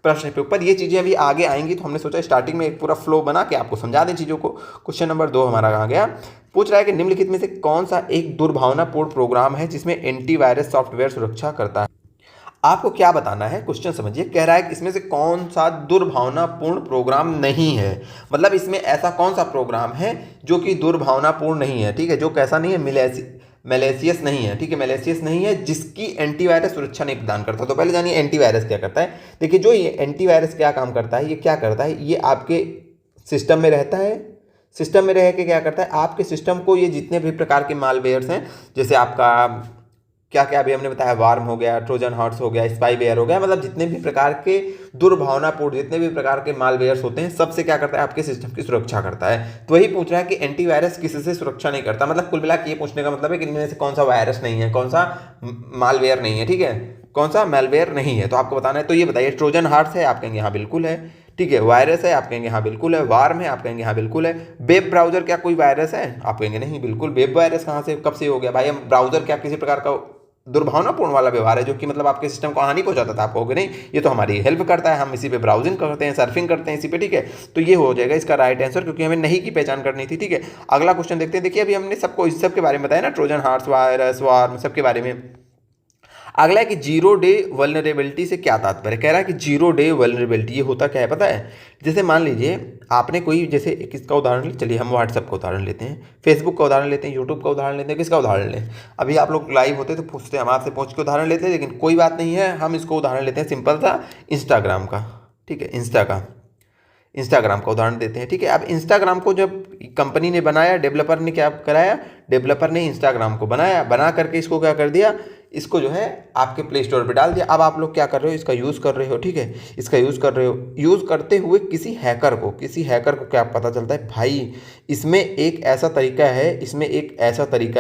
प्रश्न के ऊपर। ये चीज़ें अभी आगे आएंगी, तो हमने सोचा स्टार्टिंग में एक पूरा फ्लो बना के आपको समझा दें चीज़ों को। क्वेश्चन नंबर 2 हमारा कहाँ गया, पूछ रहा है कि निम्नलिखित में से कौन सा एक दुर्भावनापूर्ण प्रोग्राम है जिसमें एंटीवायरस सॉफ्टवेयर सुरक्षा करता है। आपको क्या बताना है, क्वेश्चन समझिए। कह रहा है कि इसमें से कौन सा दुर्भावनापूर्ण प्रोग्राम नहीं है, मतलब इसमें ऐसा कौन सा प्रोग्राम है जो कि दुर्भावनापूर्ण नहीं है। ठीक है, जो कैसा नहीं है, मैलेशियस नहीं है। ठीक है, मैलेशियस नहीं है, जिसकी एंटीवायरस सुरक्षा नहीं प्रदान करता। तो पहले जानिए एंटीवायरस क्या करता है। देखिए, जो ये एंटीवायरस क्या काम करता है, ये क्या करता है, ये आपके सिस्टम में रहता है। सिस्टम में रह के क्या करता है, आपके सिस्टम को ये जितने भी प्रकार के मालवेयर्स हैं, जैसे आपका क्या क्या अभी हमने बताया, वार्म हो गया, ट्रोजन हॉर्स हो गया, स्पाईवेयर हो गया, मतलब जितने भी प्रकार के दुर्भावनापूर्ण, जितने भी प्रकार के मालवेयर्स होते हैं, सबसे क्या करता है, आपके सिस्टम की सुरक्षा करता है। तो वही पूछ रहा है कि एंटीवायरस किससे सुरक्षा नहीं करता। मतलब कुल मिला के ये पूछने का मतलब है कि इनमें से कौन सा वायरस नहीं है, कौन सा मालवेयर नहीं है। ठीक है, कौन सा मालवेयर नहीं है, तो आपको बताना है। तो ये बताइए, ट्रोजन हॉर्स है, आप कहेंगे हाँ बिल्कुल है। ठीक है, वायरस है, आप कहेंगे हाँ बिल्कुल है। वार्म है, आप कहेंगे हाँ बिल्कुल है। वेब ब्राउजर क्या कोई वायरस है, आप कहेंगे नहीं बिल्कुल। वेब वायरस कहाँ से, कब से हो गया भाई। हम ब्राउजर क्या किसी प्रकार का दुर्भावनापूर्ण वाला व्यवहार है जो कि मतलब आपके सिस्टम को हानि पहुंचाता था, आप कहोगे नहीं, ये तो हमारी हेल्प करता है, हम इसी पे ब्राउजिंग करते हैं, सर्फिंग करते हैं इसी पे। ठीक है, तो ये हो जाएगा इसका राइट आंसर, क्योंकि हमें नहीं की पहचान करनी थी। ठीक है, अगला क्वेश्चन देखते हैं। देखिए, अभी हमने सबको इस सब के बारे में बताया ना, ट्रोजन हॉर्स, वायरस, वार्म, सबके बारे में। अगला है कि 0 डे वल्नरेबिलिटी से क्या तात्पर्य। कह रहा है कि 0 डे वल्नरेबिलिटी, ये होता क्या है पता है। जैसे मान लीजिए आपने कोई, जैसे किसका उदाहरण ले, चलिए हम व्हाट्सएप का उदाहरण लेते हैं, फेसबुक का उदाहरण लेते हैं, यूट्यूब का उदाहरण लेते हैं, किसका उदाहरण लें। अभी आप लोग लाइव होते तो पूछते हम आपसे, पहुँच के उदाहरण लेते हैं, लेकिन कोई बात नहीं है, हम इसको उदाहरण लेते हैं सिंपल सा, इंस्टाग्राम का। ठीक है, इंस्टाग्राम का उदाहरण देते हैं। ठीक है, अब इंस्टाग्राम को जब कंपनी ने बनाया, डेवलपर ने क्या कराया, डेवलपर ने इंस्टाग्राम को बनाया, बना करके इसको क्या कर दिया, इसको जो है आपके प्ले स्टोर पे डाल दिया। अब आप लोग क्या कर रहे हो, इसका यूज़ कर रहे हो। ठीक है, इसका यूज़ कर रहे हो, यूज़ करते हुए किसी हैकर को क्या पता चलता है, भाई इसमें एक ऐसा तरीका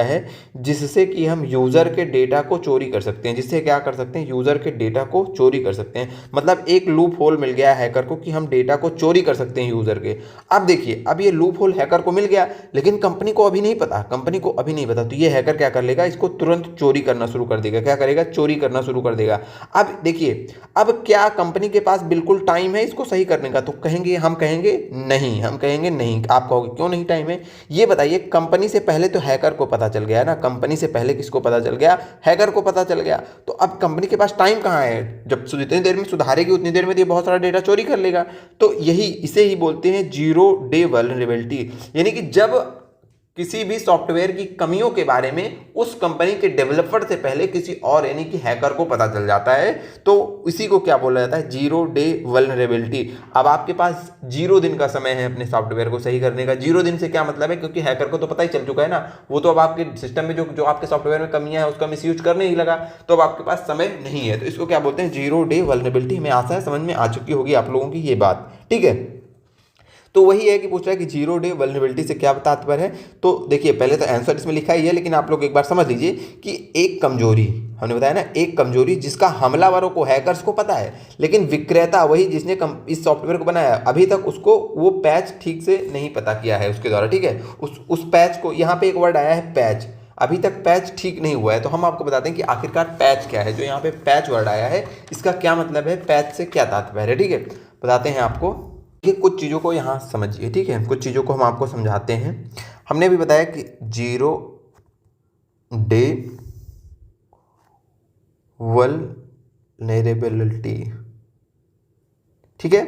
है जिससे कि हम यूज़र के डेटा को चोरी कर सकते हैं। जिससे क्या कर सकते हैं, यूज़र के डेटा को चोरी कर सकते हैं। मतलब एक लूप होल मिल गया हैकर को कि हम डेटा को चोरी कर सकते हैं यूज़र के। अब देखिए, अब ये लूप होल हैकर को मिल गया, लेकिन कंपनी को अभी नहीं पता। तो ये हैकर क्या कर लेगा, इसको तुरंत चोरी करना शुरू कर देगा, क्या करेगा, चोरी करना शुरू कर देगा। अब देखिए, अब क्या कंपनी के पास बिल्कुल टाइम है इसको सही करने का? तो कहेंगे, हम कहेंगे नहीं, हम कहेंगे नहीं। आप कहोगे क्यों नहीं टाइम है? ये बताइए, कंपनी से पहले तो हैकर को पता चल गया ना, कंपनी से पहले किसको पता चल गया, हैकर को पता चल गया। तो अब कंपनी के पास टाइम कहाँ है? जब जितनी देर में सुधारेगी उतनी देर में ये बहुत सारा डेटा चोरी कर लेगा। तो यही, इसे ही बोलते हैं जीरो डे वल्नरेबिलिटी, यानी कि जब किसी भी सॉफ्टवेयर की कमियों के बारे में उस कंपनी के डेवलपर से पहले किसी और यानी कि हैकर को पता चल जाता है, तो इसी को क्या बोला जाता है, जीरो डे वल्नरेबिलिटी। अब आपके पास 0 दिन का समय है अपने सॉफ्टवेयर को सही करने का। 0 दिन से क्या मतलब है, क्योंकि हैकर को तो पता ही चल चुका है ना, वो तो अब आपके सिस्टम में जो आपके सॉफ्टवेयर में कमियां है उसका मिसयूज करने ही लगा, तो अब आपके पास समय नहीं है। तो इसको क्या बोलते हैं, जीरो डे वल्नरेबिलिटी। हमें आशा है समझ में आ चुकी होगी आप लोगों की ये बात, ठीक है। तो वही है कि पूछ रहा है कि जीरो डे वल्नरेबिलिटी से क्या तात्पर्य है। तो देखिए, पहले तो आंसर इसमें लिखा ही है, लेकिन आप लोग एक बार समझ लीजिए कि एक कमजोरी, हमने बताया ना, एक कमजोरी जिसका हमलावरों को, हैकर्स को पता है, लेकिन विक्रेता, वही जिसने इस सॉफ्टवेयर को बनाया, अभी तक उसको वो पैच ठीक से नहीं पता किया है उसके द्वारा, ठीक है। उस पैच को, यहाँ पे एक वर्ड आया है पैच, अभी तक पैच ठीक नहीं हुआ है। तो हम आपको बताते हैं कि आखिरकार पैच क्या है। जो यहाँ पे पैच वर्ड आया है, इसका क्या मतलब है, पैच से क्या तात्पर्य है, ठीक है, बताते हैं आपको। ये कुछ चीज़ों को यहाँ समझिए, ठीक है, कुछ चीज़ों को हम आपको समझाते हैं। हमने भी बताया कि जीरो डे वल्नरेबिलिटी, ठीक है,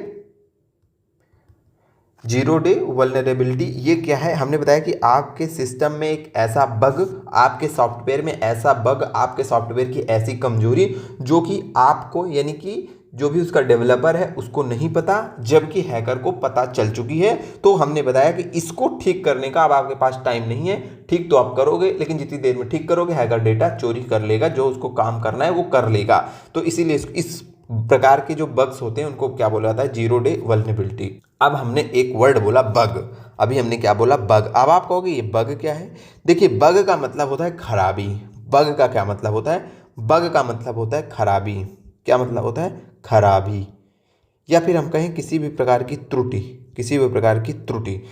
जीरो डे वल्नरेबिलिटी ये क्या है? हमने बताया कि आपके सिस्टम में एक ऐसा बग, आपके सॉफ्टवेयर में ऐसा बग, आपके सॉफ्टवेयर की ऐसी कमजोरी जो कि आपको, यानी कि जो भी उसका डेवलपर है उसको नहीं पता, जबकि हैकर को पता चल चुकी है। तो हमने बताया कि इसको ठीक करने का अब आपके पास टाइम नहीं है। ठीक तो आप करोगे, लेकिन जितनी देर में ठीक करोगे हैकर डेटा चोरी कर लेगा, जो उसको काम करना है वो कर लेगा। तो इसीलिए इस प्रकार के जो बग्स होते हैं उनको क्या बोला जाता है, जीरो डे वल्नरेबिलिटी। अब हमने एक वर्ड बोला बग, अभी हमने क्या बोला, बग। अब आप कहोगे ये बग क्या है? देखिए, बग का मतलब होता है खराबी। बग का क्या मतलब होता है? बग का मतलब होता है खराबी। क्या मतलब होता है? खराबी। या फिर हम कहें किसी भी प्रकार की त्रुटि, किसी भी प्रकार की त्रुटि।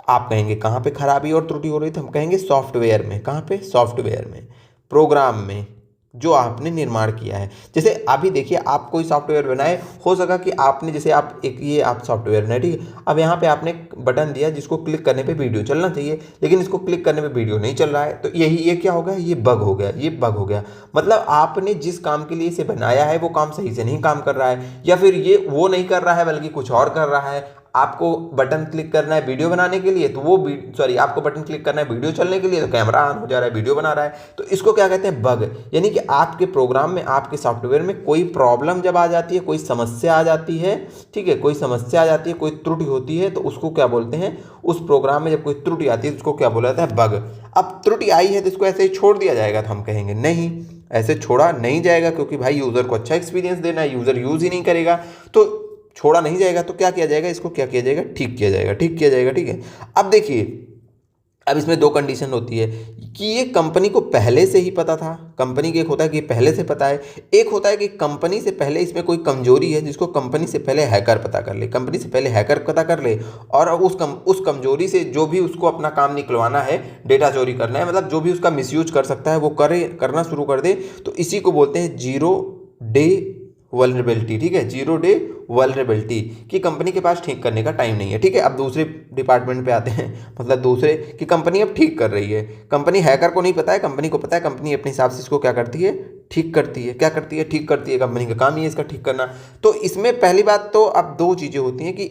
आप कहेंगे कहाँ पे खराबी और त्रुटि हो रही, तो हम कहेंगे सॉफ्टवेयर में। कहाँ पे? सॉफ्टवेयर में, प्रोग्राम में जो आपने निर्माण किया है। जैसे अभी देखिए, आप कोई सॉफ्टवेयर बनाए, हो सका कि आपने, जैसे आप एक, ये आप सॉफ्टवेयर है, ठीक है, अब यहाँ पे आपने बटन दिया जिसको क्लिक करने पे वीडियो चलना चाहिए, लेकिन इसको क्लिक करने पे वीडियो नहीं चल रहा है। तो ये क्या हो गया, ये बग हो गया, ये बग हो गया। मतलब आपने जिस काम के लिए इसे बनाया है वो काम सही से नहीं काम कर रहा है, या फिर ये वो नहीं कर रहा है बल्कि कुछ और कर रहा है। आपको बटन क्लिक करना है वीडियो बनाने के लिए, तो वो आपको बटन क्लिक करना है वीडियो चलने के लिए, तो कैमरा ऑन हो जा रहा है, वीडियो बना रहा है। तो इसको क्या कहते हैं, बग। यानी कि आपके प्रोग्राम में, आपके सॉफ्टवेयर में कोई प्रॉब्लम जब आ जाती है, कोई समस्या आ जाती है, ठीक है, कोई समस्या आ जाती है, कोई त्रुटि होती है, तो उसको क्या बोलते हैं, उस प्रोग्राम में जब कोई त्रुटि आती है उसको क्या बोला जाता है, बग। अब त्रुटि आई है तो इसको ऐसे ही छोड़ दिया जाएगा? तो हम कहेंगे नहीं, ऐसे छोड़ा नहीं जाएगा, क्योंकि भाई यूज़र को अच्छा एक्सपीरियंस देना है, यूज़र यूज़ ही नहीं करेगा तो छोड़ा नहीं जाएगा। तो क्या किया जाएगा, इसको क्या किया जाएगा, ठीक किया जाएगा, ठीक किया जाएगा, ठीक है। अब देखिए, अब इसमें दो कंडीशन होती है कि ये कंपनी को पहले से ही पता था। कंपनी के एक होता है कि पहले से पता है, एक होता है कि कंपनी से पहले इसमें कोई कमजोरी है जिसको कंपनी से पहले हैकर पता कर ले, कंपनी से पहले हैकर पता कर ले, और उस कमजोरी से जो भी उसको अपना काम निकलवाना है, डेटा चोरी करना है, मतलब जो भी उसका मिसयूज कर सकता है वो करना शुरू कर दे। तो इसी को बोलते हैं जीरो डे वल्नरेबिलिटी, ठीक है, जीरो डे वल्नरेबिलिटी, कि कंपनी के पास ठीक करने का टाइम नहीं है, ठीक है। अब दूसरे डिपार्टमेंट पे आते हैं, मतलब दूसरे कि कंपनी अब ठीक कर रही है, कंपनी, हैकर को नहीं पता है, कंपनी को पता है, कंपनी अपने हिसाब से इसको क्या करती है, ठीक करती है। क्या करती है, ठीक करती है, कंपनी का काम ही है इसका ठीक करना। तो इसमें पहली बात तो अब दो चीज़ें होती हैं कि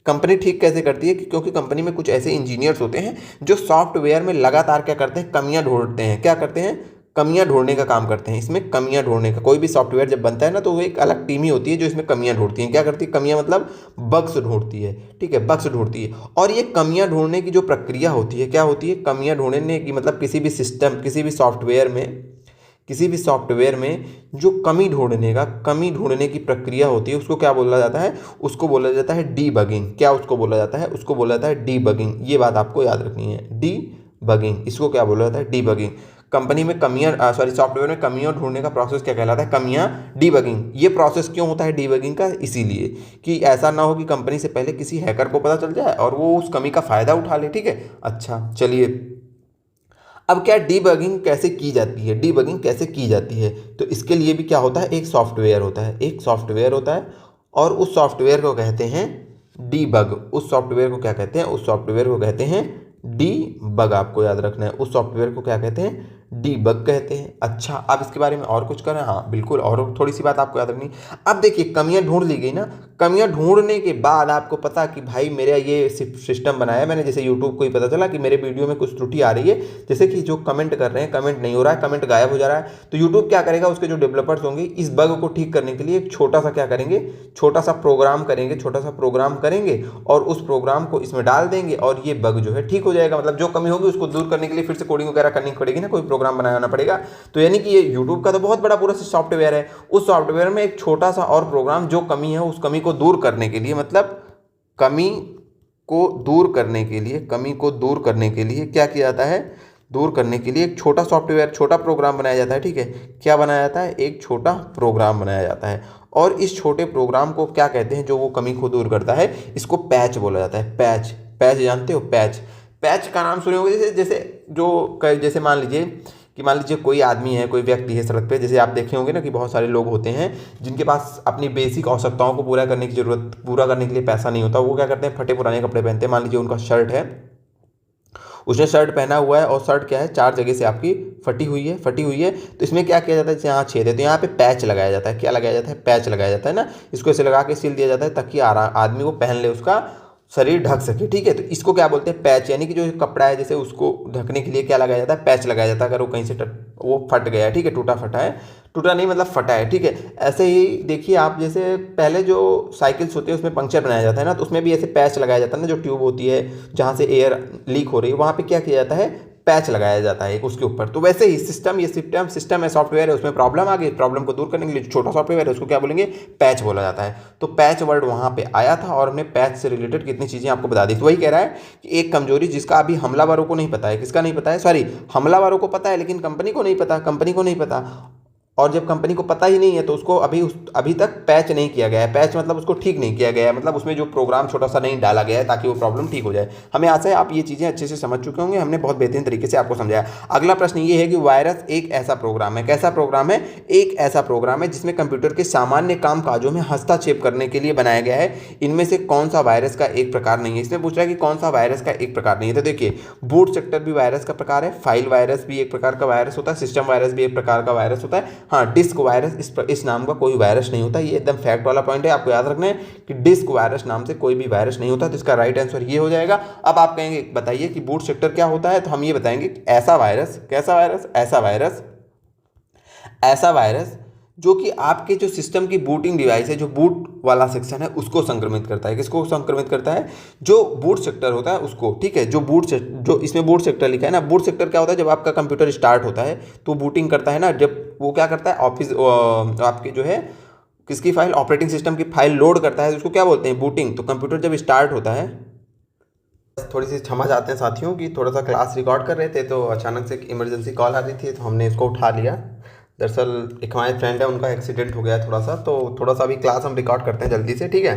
कंपनी ठीक कैसे करती है, क्योंकि कंपनी में कुछ ऐसे इंजीनियर्स होते हैं जो सॉफ्टवेयर में लगातार क्या करते हैं, कमियां ढूंढते हैं। क्या करते हैं, कमियां ढूंढने का काम करते हैं। इसमें कमियां ढूंढने का, कोई भी सॉफ्टवेयर जब बनता है ना, तो वो एक अलग टीम ही होती है जो इसमें कमियां ढूंढती है। क्या करती है, कमियां मतलब बग्स ढूंढती है, ठीक है, बग्स ढूंढती है। और ये कमियां ढूंढने की जो प्रक्रिया होती है, क्या होती है, कमियां ढूंढने की मतलब किसी भी सिस्टम, किसी भी सॉफ्टवेयर में जो कमी ढूंढने की प्रक्रिया होती है, उसको क्या बोला जाता है, उसको बोला जाता है डीबगिंग। क्या उसको बोला जाता है, उसको बोला जाता है डीबगिंग। ये बात आपको याद रखनी है, डीबगिंग, इसको क्या बोला जाता है, डीबगिंग। कंपनी में सॉफ्टवेयर में कमियां ढूंढने का प्रोसेस क्या कहलाता है, कमियां डीबगिंग। ये प्रोसेस क्यों होता है डीबगिंग का, इसीलिए कि ऐसा ना हो कि कंपनी से पहले किसी हैकर को पता चल जाए और वो उस कमी का फायदा उठा ले, ठीक है। अच्छा चलिए, अब क्या डीबगिंग कैसे की जाती है, डीबगिंग कैसे की जाती है, तो इसके लिए भी क्या होता है, एक सॉफ्टवेयर होता है, एक सॉफ्टवेयर होता है और उस सॉफ्टवेयर को कहते हैं डीबग। उस सॉफ्टवेयर को क्या कहते हैं, उस सॉफ्टवेयर को कहते हैं डीबग। आपको याद रखना है, उस सॉफ्टवेयर को क्या कहते हैं, डीबग कहते हैं। अच्छा, अब इसके बारे में और कुछ करें, हाँ बिल्कुल, और थोड़ी सी बात आपको याद रखनी। अब देखिए कमियां ढूंढ ली गई ना, कमियां ढूंढने के बाद आपको पता कि भाई मेरा ये सिस्टम बनाया मैंने, जैसे यूट्यूब को ही पता चला कि मेरे वीडियो में कुछ त्रुटि आ रही है, जैसे कि जो कमेंट कर रहे हैं कमेंट नहीं हो रहा है, कमेंट गायब हो जा रहा है, तो यूट्यूब क्या करेगा, उसके जो डेवलपर्स होंगे इस बग को ठीक करने के लिए एक छोटा सा क्या करेंगे, छोटा सा प्रोग्राम करेंगे, छोटा सा प्रोग्राम करेंगे और उस प्रोग्राम को इसमें डाल देंगे और ये बग जो है ठीक हो जाएगा। मतलब जो कमी होगी उसको दूर करने के लिए फिर से कोडिंग वगैरह करनी पड़ेगी ना, कोई प्रोग्राम बनाना पड़ेगा। तो यानी कि ये यूट्यूब का तो बहुत बड़ा पूरा सॉफ्टवेयर है, उस सॉफ्टवेयर में एक छोटा सा और प्रोग्राम जो कमी है उस कमी को दूर करने के लिए, मतलब कमी को दूर करने के लिए, कमी को दूर करने के लिए क्या किया जाता है, दूर करने के लिए एक छोटा सॉफ्टवेयर, छोटा प्रोग्राम बनाया जाता है। ठीक है, क्या बनाया जाता है, एक छोटा प्रोग्राम बनाया जाता है और इस छोटे प्रोग्राम को क्या कहते हैं, जो वो कमी को दूर करता है, इसको पैच बोला जाता है। पैच, पैच जानते हो, पैच, पैच का नाम सुने होंगे। जैसे मान लीजिए कोई आदमी है, कोई व्यक्ति है सड़क पे, जैसे आप देखे होंगे ना कि बहुत सारे लोग होते हैं जिनके पास अपनी बेसिक आवश्यकताओं को पूरा करने के लिए पैसा नहीं होता। वो क्या करते हैं, फटे पुराने कपड़े पहनते हैं। मान लीजिए उनका शर्ट है, उसने शर्ट पहना हुआ है और शर्ट क्या है, 4 जगह से आपकी फटी हुई है, तो इसमें क्या किया जाता है, यहाँ छेद है तो यहाँ पे पैच लगाया जाता है। क्या लगाया जाता है, पैच लगाया जाता है ना, इसको ऐसे लगा के सिल दिया जाता है ताकि आदमी को पहन ले, उसका शरीर ढक सके। ठीक है, तो इसको क्या बोलते हैं, पैच। यानी कि जो कपड़ा है जैसे उसको ढकने के लिए क्या लगाया जाता है, पैच लगाया जाता है। अगर वो कहीं से वो फट गया है, ठीक है, टूटा फटा है, टूटा नहीं मतलब फटा है, ठीक है। ऐसे ही देखिए आप, जैसे पहले जो साइकिल्स होती है उसमें पंक्चर बनाया जाता है ना, तो उसमें भी ऐसे पैच लगाया जाता है ना, जो ट्यूब होती है जहाँ से एयर लीक हो रही है वहाँ पे क्या किया जाता है, पैच लगाया जाता है एक उसके ऊपर। तो वैसे ही सिस्टम है, सॉफ्टवेयर है, उसमें प्रॉब्लम आ गई, प्रॉब्लम को दूर करने के लिए जो छोटा सॉफ्टवेयर है उसको क्या बोलेंगे, पैच बोला जाता है। तो पैच वर्ड वहाँ पे आया था और हमने पैच से रिलेटेड कितनी चीज़ें आपको बता दी। तो वही कह रहा है कि एक कमजोरी जिसका अभी हमलावरों को नहीं पता है, किसका नहीं पता है, सॉरी, हमलावरों को पता है लेकिन कंपनी को नहीं पता, कंपनी को नहीं पता। और जब कंपनी को पता ही नहीं है तो उसको अभी तक पैच नहीं किया गया है। पैच मतलब उसको ठीक नहीं किया गया है, मतलब उसमें जो प्रोग्राम छोटा सा नहीं डाला गया है ताकि वो प्रॉब्लम ठीक हो जाए। हमें आशा है आप ये चीज़ें अच्छे से समझ चुके होंगे, हमने बहुत बेहतरीन तरीके से आपको समझाया। अगला प्रश्न ये है कि वायरस एक ऐसा प्रोग्राम है, कैसा प्रोग्राम है, एक ऐसा प्रोग्राम है जिसमें कंप्यूटर के सामान्य काम काजों में हस्तक्षेप करने के लिए बनाया गया है। इनमें से कौन सा वायरस का एक प्रकार नहीं है। इसमें पूछ रहा है कि कौन सा वायरस का एक प्रकार नहीं है। तो देखिए, बूट सेक्टर भी वायरस का प्रकार है, फाइल वायरस भी एक प्रकार का वायरस होता है, सिस्टम वायरस भी एक प्रकार का वायरस होता है। हाँ, डिस्क वायरस इस नाम का कोई वायरस नहीं होता। ये एकदम फैक्ट वाला पॉइंट है, आपको याद रखना है कि डिस्क वायरस नाम से कोई भी वायरस नहीं होता। तो इसका राइट आंसर ये हो जाएगा। अब आप कहेंगे बताइए कि बूट सेक्टर क्या होता है, तो हम ये बताएंगे ऐसा वायरस, कैसा वायरस, ऐसा वायरस जो कि आपके जो सिस्टम की बूटिंग डिवाइस है, जो बूट वाला सेक्शन है उसको संक्रमित करता है। किसको संक्रमित करता है, जो बूट सेक्टर होता है उसको। ठीक है, जो इसमें बूट सेक्टर लिखा है ना, बूट सेक्टर क्या होता है, जब आपका कंप्यूटर स्टार्ट होता है तो बूटिंग करता है ना, जब वो क्या करता है, आपकी जो है किसकी फाइल, ऑपरेटिंग सिस्टम की फाइल लोड करता है, उसको क्या बोलते हैं, बूटिंग। तो कंप्यूटर जब स्टार्ट होता है, थोड़ी सी क्षमा चाहते हैं साथियों कि थोड़ा सा क्लास रिकॉर्ड कर रहे थे तो अचानक से एक इमरजेंसी कॉल आ रही थी तो हमने इसको उठा लिया। दरअसल एक हमारे फ्रेंड है, उनका एक्सीडेंट हो गया है थोड़ा सा, तो थोड़ा सा अभी क्लास हम रिकॉर्ड करते हैं जल्दी से, ठीक है।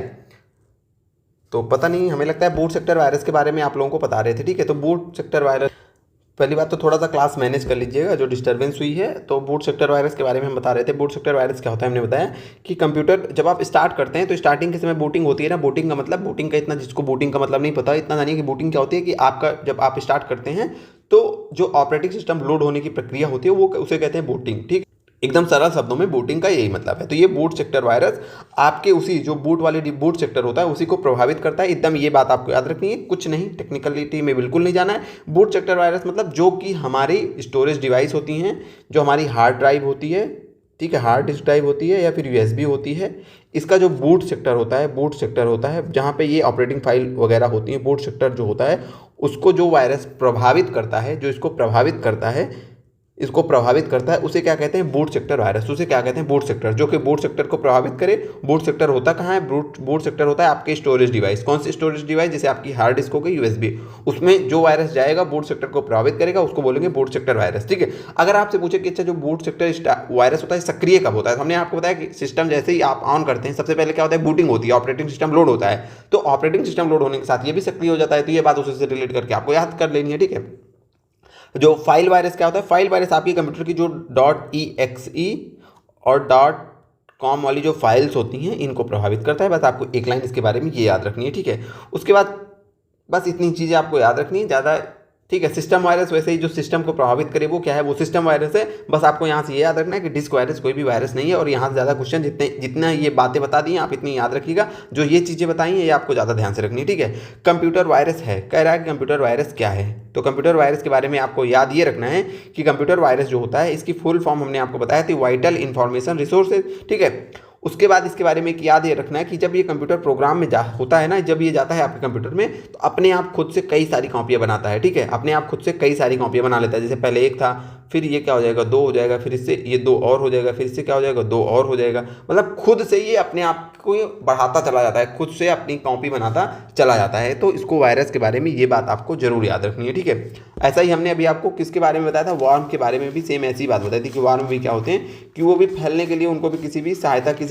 तो पता नहीं, हमें लगता है बूट सेक्टर वायरस के बारे में आप लोगों को बता रहे थे, ठीक है। तो बूट सेक्टर वायरस, पहली बात तो थोड़ा सा क्लास मैनेज कर लीजिएगा, जो डिस्टर्बेंस हुई है। तो बूट सेक्टर वायरस के बारे में हम बता रहे थे। बूट सेक्टर वायरस क्या होता है, हमने बताया कि कंप्यूटर जब आप स्टार्ट करते हैं तो स्टार्टिंग के समय बूटिंग होती है ना। बूटिंग का मतलब, बूटिंग का इतना जिसको बूटिंग का मतलब नहीं पता, इतना जानिए कि बूटिंग क्या होती है कि आपका जब आप स्टार्ट करते हैं तो जो ऑपरेटिंग सिस्टम लोड होने की प्रक्रिया होती है वो उसे कहते हैं बूटिंग। ठीक, एकदम सरल शब्दों में बूटिंग का यही मतलब है। तो ये बूट सेक्टर वायरस आपके उसी जो बूट सेक्टर होता है उसी को प्रभावित करता है। एकदम ये बात आपको याद रखनी है, कुछ नहीं टेक्निकलिटी में बिल्कुल नहीं जाना है। बूट सेक्टर वायरस मतलब जो कि हमारी स्टोरेज डिवाइस होती हैं, जो हमारी हार्ड ड्राइव होती है, ठीक है, हार्ड डिस्क ड्राइव होती है या फिर यूएसबी होती है, इसका जो बूट सेक्टर होता है जहाँ पे ये ऑपरेटिंग फाइल वगैरह होती है, बूट सेक्टर जो होता है उसको जो वायरस प्रभावित करता है, जो इसको प्रभावित करता है, उसे क्या कहते हैं, बूट सेक्टर वायरस। उसे क्या कहते हैं, बूट सेक्टर, जो कि बूट सेक्टर को प्रभावित करे। बूट सेक्टर होता कहाँ है, बूट सेक्टर होता है आपके स्टोरेज डिवाइस। कौन सी स्टोरेज डिवाइस, जैसे आपकी हार्ड डिस्क हो गई, यूएसबी, उसमें जो वायरस जाएगा बूट सेक्टर को प्रभावित करेगा, उसको बोलेंगे बूट सेक्टर वायरस। ठीक है, अगर आपसे पूछे कि अच्छा जो बूट सेक्टर वायरस होता है सक्रिय कब होता है, तो हमने आपको बताया कि सिस्टम जैसे ही आप ऑन करते हैं सबसे पहले क्या होता है, बूटिंग होती है, ऑपरेटिंग सिस्टम लोड होता है। तो ऑपरेटिंग सिस्टम लोड होने के साथ ये भी सक्रिय हो जाता है। तो ये बात उसी से रिलेट करके आपको याद कर लेनी है, ठीक है। जो फाइल वायरस क्या होता है, फाइल वायरस आपके कंप्यूटर की जो .exe और .com वाली जो फाइल्स होती हैं इनको प्रभावित करता है। बस आपको एक लाइन इसके बारे में ये याद रखनी है, ठीक है। उसके बाद बस इतनी चीज़ें आपको याद रखनी है, ज़्यादा, ठीक है। सिस्टम वायरस वैसे ही जो सिस्टम को प्रभावित करे वो क्या है, वो सिस्टम वायरस है। बस आपको यहाँ से ये याद रखना है कि डिस्क वायरस कोई भी वायरस नहीं है। और यहाँ से ज़्यादा क्वेश्चन जितना ये बातें बता दी हैं आप इतनी याद रखिएगा, जो ये चीज़ें बताई हैं ये आपको ज़्यादा ध्यान से रखनी है, ठीक है। कंप्यूटर वायरस है, कह रहा है कि कंप्यूटर वायरस क्या है, तो कंप्यूटर वायरस के बारे में आपको याद ये रखना है कि कंप्यूटर वायरस जो होता है इसकी फुल फॉर्म हमने आपको बताया थी, वाइटल इंफॉर्मेशन रिसोर्सेज, ठीक है। उसके बाद इसके बारे में एक याद ये रखना है कि जब ये कंप्यूटर प्रोग्राम में होता है ना, जब ये जाता है आपके कंप्यूटर में तो अपने आप खुद से कई सारी कॉपियाँ बनाता है, ठीक है। अपने आप खुद से कई सारी कॉपियाँ बना लेता है। जैसे पहले एक था, फिर ये क्या हो जाएगा 2 हो जाएगा, फिर इससे ये 2 और हो जाएगा, फिर इससे क्या हो जाएगा 2 और हो जाएगा। मतलब खुद से ये अपने आप को बढ़ाता चला जाता है, खुद से अपनी कॉपी बनाता चला जाता है। तो इसको वायरस के बारे में ये बात आपको जरूर याद रखनी है, ठीक है। ऐसा ही हमने अभी आपको किसके बारे में बताया था, वार्म के बारे में भी सेम ऐसी बात बताई थी कि वार्म भी क्या होते हैं कि वो भी फैलने के लिए उनको भी किसी की सहायता की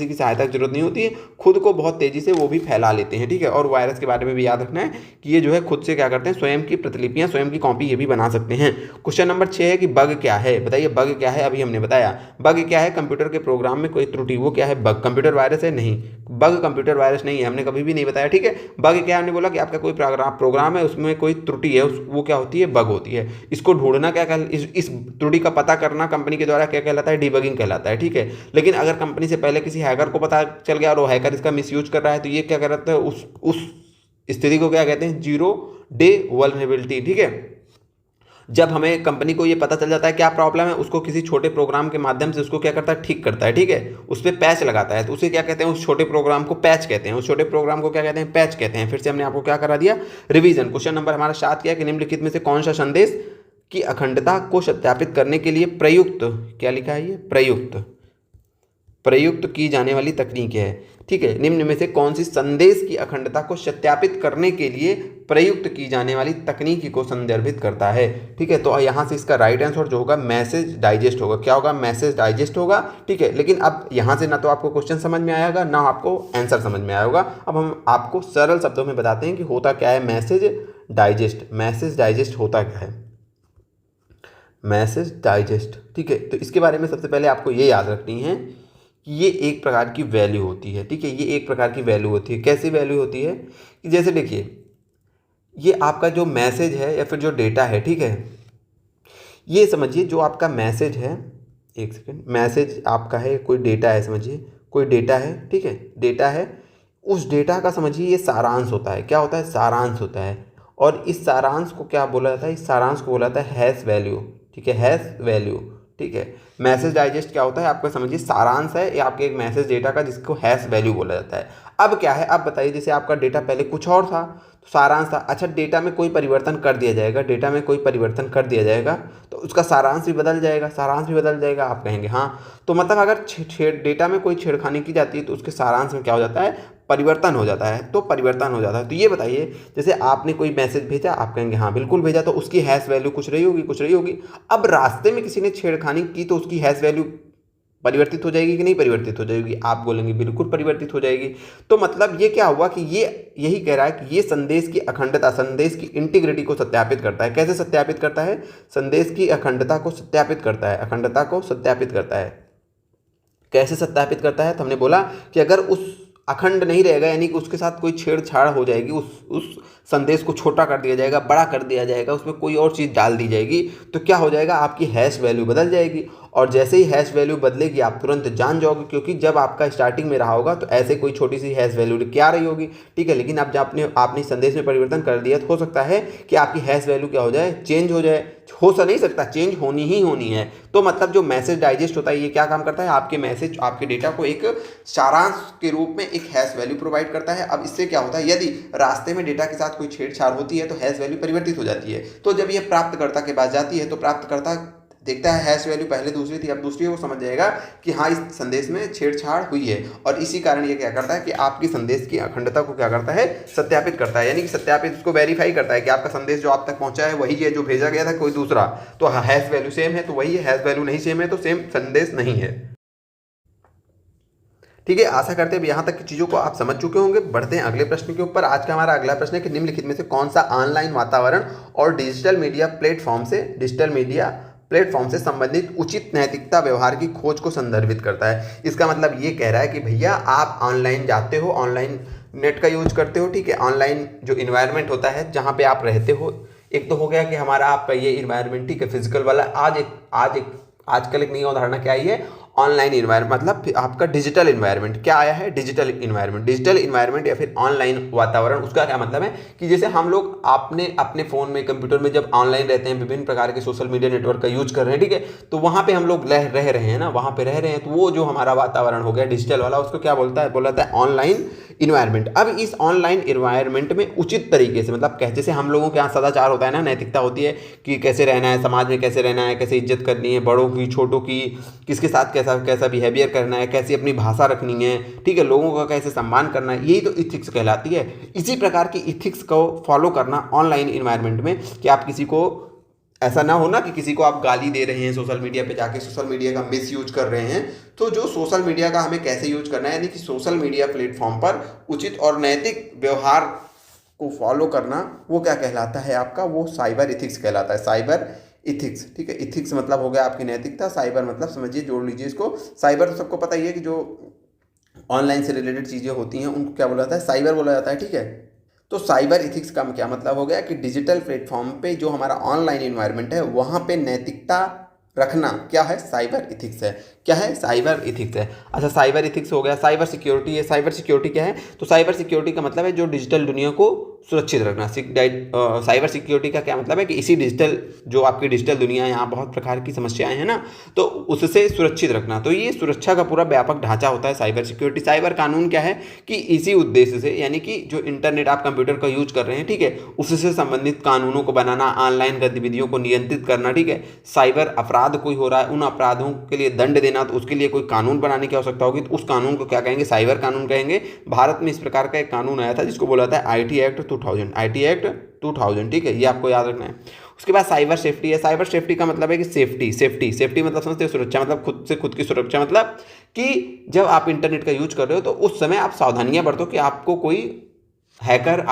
जरूरत नहीं होती है, खुद को बहुत तेजी से वो भी फैला लेते हैं, ठीक है। और वायरस के बारे में भी याद रखना है कि ये जो है खुद से क्या करते हैं, स्वयं की प्रतिलिपियां, स्वयं की कॉपी ये भी बना सकते हैं। क्वेश्चन नंबर 6 है कि बग क्या है, बताइए बग क्या है। अभी हमने बताया बग क्या है, कंप्यूटर के प्रोग्राम में कोई त्रुटि, वो क्या है बग। कंप्यूटर वायरस है नहीं, बग कंप्यूटर वायरस नहीं है, हमने कभी भी नहीं बताया, ठीक है। बग क्या है, हमने बोला कि आपका कोई प्रोग्राम है उसमें कोई त्रुटि है, वो क्या होती है, बग होती है। इसको ढूंढना क्या इस त्रुटि का पता करना कंपनी के द्वारा क्या कहलाता है, डिबगिंग कहलाता है, ठीक है। लेकिन अगर कंपनी से पहले किसी हैकर को पता चल गया और वो हैकर इसका मिसयूज कर रहा है तो ये क्या करता है, उस स्थिति को क्या कहते हैं, 0 डे वल्नरेबिलिटी, ठीक है। जब हमें कंपनी को ये पता चल जाता है क्या प्रॉब्लम है, उसको किसी छोटे प्रोग्राम के माध्यम से उसको क्या करता है, ठीक करता है, ठीक है। उस पर पैच लगाता है तो उसे क्या कहते हैं, उस छोटे प्रोग्राम को पैच कहते हैं, उस छोटे प्रोग्राम को क्या कहते हैं, पैच कहते हैं। फिर से हमने आपको क्या करा दिया, रिवीजन। क्वेश्चन नंबर हमारा 7 क्या है कि निम्नलिखित में से कौन सा संदेश की अखंडता को सत्यापित करने के लिए प्रयुक्त, क्या लिखा है ये, प्रयुक्त की जाने वाली तकनीक है, ठीक है। निम्न में से कौन सी संदेश की अखंडता को सत्यापित करने के लिए प्रयुक्त की जाने वाली तकनीक को संदर्भित करता है, ठीक है। तो यहाँ से इसका राइट आंसर जो होगा मैसेज डाइजेस्ट होगा। क्या होगा, मैसेज डाइजेस्ट होगा, ठीक है। लेकिन अब यहाँ से ना तो आपको क्वेश्चन समझ में आएगा ना आपको आंसर समझ में आएगा। अब हम आपको सरल शब्दों में बताते हैं कि होता क्या है मैसेज डाइजेस्ट। मैसेज डाइजेस्ट होता क्या है, मैसेज डाइजेस्ट, ठीक है। तो इसके बारे में सबसे पहले आपको ये याद रखनी है कि ये एक प्रकार की वैल्यू होती है, ठीक है। ये एक प्रकार की वैल्यू होती है। कैसी वैल्यू होती है कि जैसे देखिए ये आपका जो मैसेज है या फिर जो डेटा है, ठीक है, ये समझिए जो आपका मैसेज है, एक सेकेंड, मैसेज आपका है, कोई डेटा है, समझिए कोई डेटा है, ठीक है, डेटा है। उस डेटा का समझिए ये सारांश होता है। क्या होता है, सारांश होता है। और इस सारांश को क्या बोला जाता है, इस सारांश को बोला जाता है हैश वैल्यू, ठीक है, हैश वैल्यू, ठीक है। मैसेज डाइजेस्ट क्या होता है, आपका समझिए सारांश है या आपके एक मैसेज डेटा का, जिसको हैश वैल्यू बोला जाता है। अब क्या है, अब बताइए जैसे आपका डेटा पहले कुछ और था तो सारांश था, अच्छा डेटा में कोई परिवर्तन कर दिया जाएगा, डेटा में कोई परिवर्तन कर दिया जाएगा तो उसका सारांश भी बदल जाएगा, सारांश भी बदल जाएगा। आप कहेंगे हाँ, तो मतलब अगर डेटा में कोई छेड़खानी की जाती है तो उसके सारांश में क्या हो जाता है, परिवर्तन हो जाता है, तो परिवर्तन हो जाता है। तो ये बताइए जैसे आपने कोई मैसेज भेजा, आप कहेंगे हाँ बिल्कुल भेजा, तो उसकी हैश वैल्यू कुछ रही होगी, कुछ रही होगी। अब रास्ते में किसी ने छेड़खानी की तो उसकी हैश वैल्यू परिवर्तित हो जाएगी कि नहीं परिवर्तित हो जाएगी, आप बोलेंगे बिल्कुल परिवर्तित हो जाएगी। तो मतलब ये क्या हुआ कि ये यही कह रहा है कि ये संदेश की अखंडता, संदेश की इंटीग्रिटी को सत्यापित करता है। कैसे सत्यापित करता है, संदेश की अखंडता को सत्यापित करता है, अखंडता को सत्यापित करता है। कैसे सत्यापित करता है, तो हमने बोला कि अगर उस अखंड नहीं रहेगा, यानी कि उसके साथ कोई छेड़छाड़ हो जाएगी, उस संदेश को छोटा कर दिया जाएगा, बड़ा कर दिया जाएगा, उसमें कोई और चीज़ डाल दी जाएगी, तो क्या हो जाएगा, आपकी हैश वैल्यू बदल जाएगी। और जैसे ही हैश वैल्यू बदलेगी आप तुरंत जान जाओगे, क्योंकि जब आपका स्टार्टिंग में रहा होगा तो ऐसे कोई छोटी सी हैश वैल्यू क्या रही होगी, ठीक है। लेकिन अब जब आपने संदेश में परिवर्तन कर दिया तो हो सकता है कि आपकी हैश वैल्यू क्या हो जाए, चेंज हो जाए। हो नहीं सकता, चेंज होनी ही होनी है। तो मतलब जो मैसेज डाइजेस्ट होता है ये क्या काम करता है, आपके मैसेज, आपके डेटा को एक सारांश के रूप में एक हैश वैल्यू प्रोवाइड करता है। अब इससे क्या होता है, यदि रास्ते में डेटा के साथ कोई छेड़छाड़ होती है तो हैश वैल्यू परिवर्तित हो जाती है। तो जब ये प्राप्तकर्ता के पास जाती है तो प्राप्तकर्ता देखता है हैश वैल्यू पहले दूसरी थी, अब दूसरी, वो समझ जाएगा कि हाँ इस संदेश में छेड़छाड़ हुई है। और इसी कारण ये क्या करता है कि आपकी संदेश की अखंडता को क्या करता है, सत्यापित करता है। यानी कि सत्यापित, उसको वेरीफाई करता है कि आपका संदेश जो आप तक पहुंचा है वही है जो भेजा गया था, कोई दूसरा। तो हैश वैल्यू सेम है तो वही है, हैश वैल्यू नहीं सेम है तो सेम संदेश नहीं है, ठीक है, आशा करते हैं यहाँ तक की चीज़ों को आप समझ चुके होंगे। बढ़ते हैं अगले प्रश्न के ऊपर। आज का हमारा अगला प्रश्न है कि निम्नलिखित में से कौन सा ऑनलाइन वातावरण और डिजिटल मीडिया प्लेटफॉर्म से संबंधित उचित नैतिकता व्यवहार की खोज को संदर्भित करता है। इसका मतलब ये कह रहा है कि भैया आप ऑनलाइन जाते हो, ऑनलाइन नेट का यूज करते हो, ठीक है, ऑनलाइन जो इन्वायरमेंट होता है जहाँ पे आप रहते हो, एक तो हो गया कि हमारा आपका ये इन्वायरमेंट, ठीक है, फिजिकल वाला। आजकल एक नई अवधारणा क्या आई है, ऑनलाइन इन्वायरमेंट, मतलब आपका डिजिटल इन्वायरमेंट क्या आया है, डिजिटल इन्वायरमेंट या फिर ऑनलाइन वातावरण। उसका क्या मतलब है कि जैसे हम लोग आपने अपने फ़ोन में, कंप्यूटर में जब ऑनलाइन रहते हैं, विभिन्न प्रकार के सोशल मीडिया नेटवर्क का यूज कर रहे हैं, ठीक है, तो वहाँ पे हम लोग रह रहे हैं ना, वहाँ पे रह रहे हैं, तो वो जो हमारा वातावरण हो गया डिजिटल वाला, उसको क्या बोलता है ऑनलाइन इन्वायरमेंट। अब इस ऑनलाइन इन्वायरमेंट में उचित तरीके से, मतलब जैसे हम लोगों के यहाँ सदाचार होता है ना, नैतिकता होती है कि कैसे रहना है समाज में, कैसे रहना है, कैसे इज्जत करनी है बड़ों की, छोटों की, किसके साथ कैसा बिहेवियर करना है, कैसी अपनी भाषा रखनी है, ठीक है, लोगों का कैसे सम्मान करना है, यही तो इथिक्स कहलाती है। इसी प्रकार की इथिक्स को फॉलो करना ऑनलाइन इन्वायरमेंट में, कि आप किसी को, ऐसा ना हो ना कि किसी को आप गाली दे रहे हैं सोशल मीडिया पे जाके, सोशल मीडिया का मिस यूज कर रहे हैं। तो जो सोशल मीडिया का हमें कैसे यूज करना है, यानी कि सोशल मीडिया प्लेटफॉर्म पर उचित और नैतिक व्यवहार को फॉलो करना, वो क्या कहलाता है आपका, वो साइबर इथिक्स कहलाता है, साइबर इथिक्स, ठीक है। इथिक्स मतलब हो गया आपकी नैतिकता, साइबर मतलब समझिए, जोड़ लीजिए इसको। साइबर तो सबको पता ही है कि जो ऑनलाइन से रिलेटेड चीज़ें होती हैं उनको क्या बोला जाता है, साइबर बोला जाता है, ठीक है। तो साइबर इथिक्स का क्या मतलब हो गया कि डिजिटल प्लेटफॉर्म पे जो हमारा ऑनलाइन इन्वायरमेंट है वहाँ पे नैतिकता रखना क्या है, साइबर इथिक्स है। क्या है, साइबर इथिक्स है। अच्छा, साइबर इथिक्स हो गया। साइबर सिक्योरिटी है। साइबर सिक्योरिटी क्या है, तो साइबर सिक्योरिटी का मतलब है जो डिजिटल दुनिया को सुरक्षित रखना। साइबर सिक्योरिटी का क्या मतलब है कि इसी डिजिटल, जो आपकी डिजिटल दुनिया है, यहाँ बहुत प्रकार की समस्याएं हैं ना, तो उससे सुरक्षित रखना। तो ये सुरक्षा का पूरा व्यापक ढांचा होता है साइबर सिक्योरिटी। साइबर कानून क्या है कि इसी उद्देश्य से, यानी कि जो इंटरनेट आप कंप्यूटर का यूज कर रहे हैं, ठीक है, उससे संबंधित कानूनों को बनाना, ऑनलाइन गतिविधियों को नियंत्रित करना, ठीक है। साइबर अपराध कोई हो रहा है, उन अपराधों के लिए दंड देना, तो उसके लिए कोई कानून बनाने की आवश्यकता होगी, तो उस कानून को क्या कहेंगे, साइबर कानून कहेंगे। भारत में इस प्रकार का एक कानून आया था जिसको बोला था IT एक्ट 2000, ठीक है, ये आपको याद रखना है। उसके बाद साइबर सेफ्टी है। साइबर सेफ्टी का मतलब है कि सेफ्टी मतलब समझते हो, सुरक्षा मतलब खुद की सुरक्षा, मतलब कि जब आप इंटरनेट का यूज कर रहे हो तो उस समय आप सावधानियां बरतो कि आपको कोई हैकर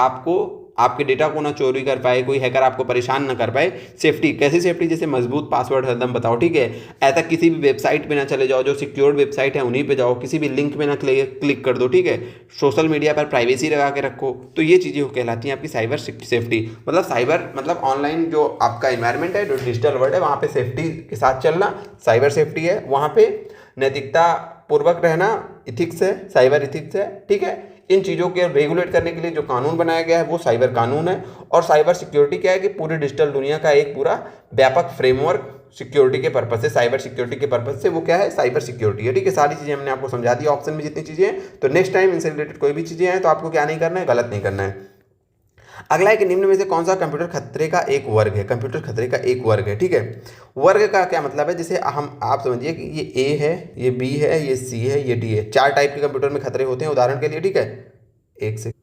आपके डेटा को ना चोरी कर पाए, कोई हैकर आपको परेशान ना कर पाए। सेफ्टी, कैसी सेफ्टी, जैसे मजबूत पासवर्ड हरदम बताओ, ठीक है, ऐसा किसी भी वेबसाइट पे ना चले जाओ, जो सिक्योर्ड वेबसाइट है उन्हीं पे जाओ, किसी भी लिंक पे ना क्लिक कर दो, ठीक है, सोशल मीडिया पर प्राइवेसी लगा के रखो। तो ये चीज़ें कहलाती हैं आपकी साइबर सेफ्टी। मतलब साइबर मतलब ऑनलाइन जो आपका इन्वायरमेंट है, जो डिजिटल वर्ल्ड है, वहाँ पे सेफ्टी के साथ चलना साइबर सेफ्टी है। वहाँ पे नैतिकता पूर्वक रहना इथिक्स है, साइबर इथिक्स है, ठीक है। इन चीज़ों के रेगुलेट करने के लिए जो कानून बनाया गया है वो साइबर कानून है। और साइबर सिक्योरिटी क्या है कि पूरी डिजिटल दुनिया का एक पूरा व्यापक फ्रेमवर्क सिक्योरिटी के पर्पज से, साइबर सिक्योरिटी के पर्पज से, वो क्या है, साइबर सिक्योरिटी है, ठीक है। सारी चीज़ें हमने आपको समझा दी ऑप्शन में जितनी चीज़ें हैं। तो नेक्स्ट टाइम इनसे रिलेटेड कोई भी चीज़ें हैं तो आपको क्या नहीं करना है, गलत नहीं करना है। अगला है कि निम्न में से कौन सा कंप्यूटर खतरे का एक वर्ग है। कंप्यूटर खतरे का एक वर्ग है, ठीक है। वर्ग का क्या मतलब है, जैसे आप समझिए कि ये A है, ये B है, ये C है, ये D है। 4 टाइप के कंप्यूटर में खतरे होते हैं उदाहरण के लिए, ठीक है। एक से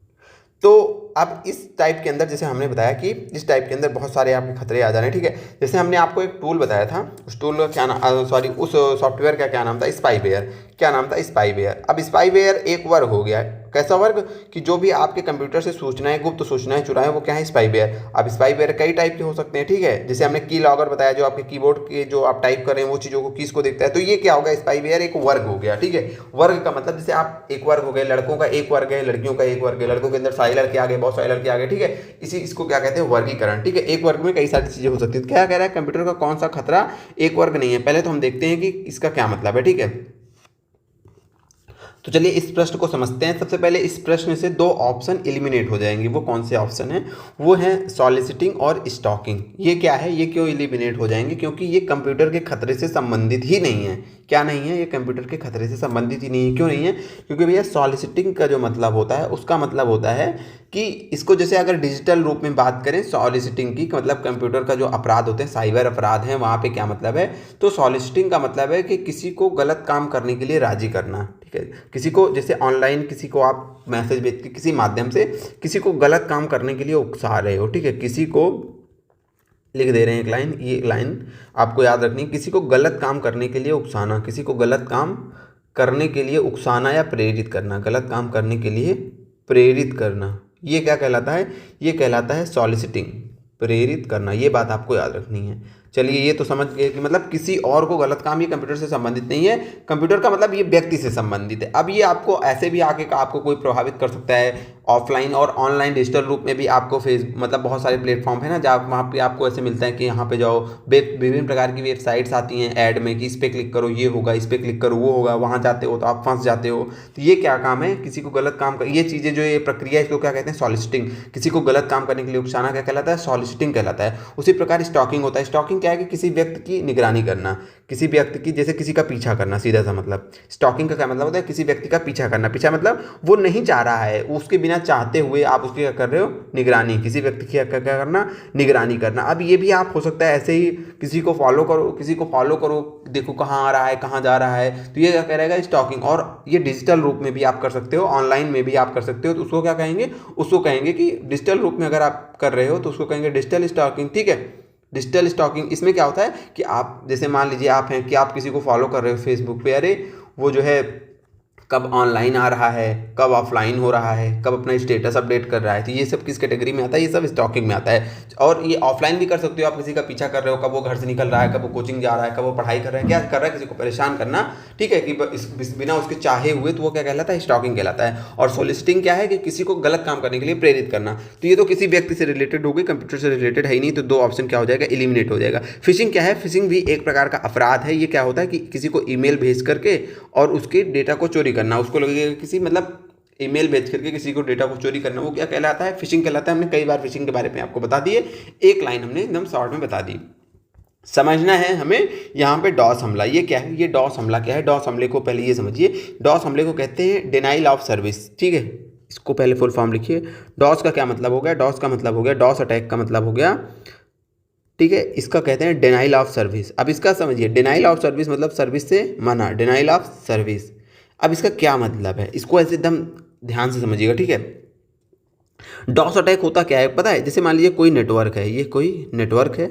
तो अब इस टाइप के अंदर, जैसे हमने बताया कि इस टाइप के अंदर बहुत सारे आपके खतरे आ जा रहे हैं, ठीक है। जैसे हमने आपको एक टूल बताया था, उस टूल का क्या नाम, उस सॉफ्टवेयर का क्या नाम था, स्पाईवेयर। क्या नाम था, स्पाईवेयर। अब स्पाईवेयर एक वर्ग हो गया है। कैसा वर्ग कि जो भी आपके कंप्यूटर से सूचनाएं, गुप्त सूचनाएं चुराएं, वो क्या है, स्पाईवेयर। अब स्पाईवेयर कई टाइप के हो सकते हैं, ठीक है। जैसे हमने की लॉगर बताया, जो आपके कीबोर्ड के जो आप टाइप कर रहे हैं वो चीज़ों को, कीज को देखता है। तो ये क्या होगा, स्पाईवेयर एक वर्ग हो गया, ठीक है। वर्ग का मतलब जैसे आप एक वर्ग हो गए, लड़कों का एक वर्ग है, लड़कियों का एक वर्ग है, लड़कों के अंदर सारे लड़के आ गए, बहुत सारे लड़के आ गए, ठीक है। इसको क्या कहते हैं, वर्गीकरण, ठीक है। एक वर्ग में कई सारी चीजें हो सकती है। क्या कह रहा है, कंप्यूटर का कौन सा खतरा एक वर्ग नहीं है। पहले तो हम देखते हैं कि इसका क्या मतलब है, ठीक है। तो चलिए इस प्रश्न को समझते हैं। सबसे पहले इस प्रश्न से 2 ऑप्शन एलिमिनेट हो जाएंगे। वो कौन से ऑप्शन हैं, वो हैं सॉलिसिटिंग और स्टॉकिंग। ये क्या है, ये क्यों एलिमिनेट हो जाएंगे, क्योंकि ये कंप्यूटर के खतरे से संबंधित ही नहीं है। क्या नहीं है, ये कंप्यूटर के खतरे से संबंधित ही नहीं है। क्यों नहीं है, क्योंकि भैया सॉलिसिटिंग का जो मतलब होता है, उसका मतलब होता है कि इसको, जैसे अगर डिजिटल रूप में बात करें सॉलिसिटिंग की, मतलब कंप्यूटर का जो अपराध होते हैं, साइबर अपराध हैं, वहाँ पे क्या मतलब है, तो सॉलिसिटिंग का मतलब है कि किसी को गलत काम करने के लिए राजी करना, ठीक है। किसी को, जैसे ऑनलाइन किसी को आप मैसेज भेज के किसी माध्यम से किसी को गलत काम करने के लिए उकसा रहे हो, ठीक है। किसी को लिख दे रहे हैं एक लाइन, ये लाइन आपको याद रखनी है, किसी को गलत काम करने के लिए उकसाना, किसी को गलत काम करने के लिए उकसाना या प्रेरित करना, गलत काम करने के लिए प्रेरित करना, ये क्या कहलाता है? ये कहलाता है सॉलिसिटिंग, प्रेरित करना। ये बात आपको याद रखनी है। चलिए, ये तो समझ गए कि मतलब किसी और को गलत काम, ये कंप्यूटर से संबंधित नहीं है। कंप्यूटर का मतलब ये व्यक्ति से संबंधित है। अब ये आपको ऐसे भी आके आपको कोई प्रभावित कर सकता है, ऑफलाइन और ऑनलाइन डिजिटल रूप में भी। आपको मतलब बहुत सारे प्लेटफॉर्म है ना, जहाँ वहाँ पे आपको ऐसे मिलता है कि यहाँ पे जाओ, विभिन्न प्रकार की वेबसाइट्स आती हैं ऐड में कि इस पर क्लिक करो ये होगा, इस पर क्लिक करो वो होगा। वहाँ जाते हो तो आप फंस जाते हो। तो ये क्या काम है? किसी को गलत काम कर, ये चीज़ें जो ये प्रक्रिया है इसको क्या कहते हैं? सॉलिसिटिंग। किसी को गलत काम करने के लिए उकसाना क्या कहलाता है? सॉलिसिटिंग कहलाता है। उसी प्रकार स्टॉकिंग होता है। स्टॉकिंग क्या है? कि किसी व्यक्ति की निगरानी करना, किसी व्यक्ति की, जैसे किसी का पीछा करना, सीधा सा मतलब। स्टॉकिंग का क्या मतलब होता है? किसी व्यक्ति का पीछा करना। पीछा मतलब वो नहीं चाह रहा है, उसके बिना चाहते हुए आप उसकी क्या कर रहे हो? निगरानी। किसी व्यक्ति की क्या करना? निगरानी करना। अब ये भी आप हो सकता है ऐसे ही किसी को फॉलो करो, किसी को फॉलो करो, देखो कहाँ आ रहा है, कहाँ जा रहा है, तो ये क्या करेगा? स्टॉकिंग। और ये डिजिटल रूप में भी आप कर सकते हो, ऑनलाइन में भी आप कर सकते हो। तो उसको क्या कहेंगे? उसको कहेंगे कि डिजिटल रूप में अगर आप कर रहे हो तो उसको कहेंगे डिजिटल स्टॉकिंग। ठीक है, डिजिटल स्टॉकिंग। इसमें क्या होता है कि आप जैसे मान लीजिए आप हैं कि आप किसी को फॉलो कर रहे हो फेसबुक पे, अरे वो जो है कब ऑनलाइन आ रहा है, कब ऑफलाइन हो रहा है, कब अपना स्टेटस अपडेट कर रहा है, तो ये सब किस कैटेगरी में आता है? ये सब स्टॉकिंग में आता है। और ये ऑफलाइन भी कर सकते हो, आप किसी का पीछा कर रहे हो, कब वो घर से निकल रहा है, कब वो कोचिंग जा रहा है, कब वो पढ़ाई कर रहा है, क्या कर रहा है, किसी को परेशान करना। ठीक है, कि बिना उसके चाहे हुए, तो वो क्या कहलाता है? स्टॉकिंग कहलाता है। और सोलिसिटिंग क्या है? कि किसी को गलत काम करने के लिए प्रेरित करना। तो ये तो किसी व्यक्ति से रिलेटेड हो गई, कंप्यूटर से रिलेटेड है ही नहीं, तो दो ऑप्शन क्या हो जाएगा? एलिमिनेट हो जाएगा। फिशिंग क्या है? फिशिंग भी एक प्रकार का अपराध है। ये क्या होता है? कि किसी को ईमेल भेज करके और उसके डेटा को चोरी करना, उसको लगेगा किसी मतलब ईमेल भेज करके किसी को डेटा को चोरी करना, वो क्या कहलाता है? फिशिंग कहलाता है। हमने कई बार फिशिंग के बारे में आपको बता दिए, एक लाइन हमने एकदम शॉर्ट में बता दी। समझना है हमें यहाँ पे डॉस हमला। ये क्या है? ये डॉस हमला क्या है? डॉस हमले को पहले ये समझिए, डॉस हमले को कहते हैं डिनाइल ऑफ सर्विस। ठीक है, इसको पहले फुल फॉर्म लिखिए। डॉस का क्या मतलब हो गया? डॉस का मतलब हो गया, डॉस अटैक का मतलब हो गया, ठीक है, इसका कहते हैं डिनाइल ऑफ सर्विस। अब इसका समझिए, डिनाइल ऑफ सर्विस मतलब सर्विस से मना, डिनाइल ऑफ सर्विस। अब इसका क्या मतलब है? इसको ऐसे एकदम ध्यान से समझिएगा। ठीक है, डॉस अटैक होता क्या है पता है? जैसे मान लीजिए कोई नेटवर्क है, ये कोई नेटवर्क है,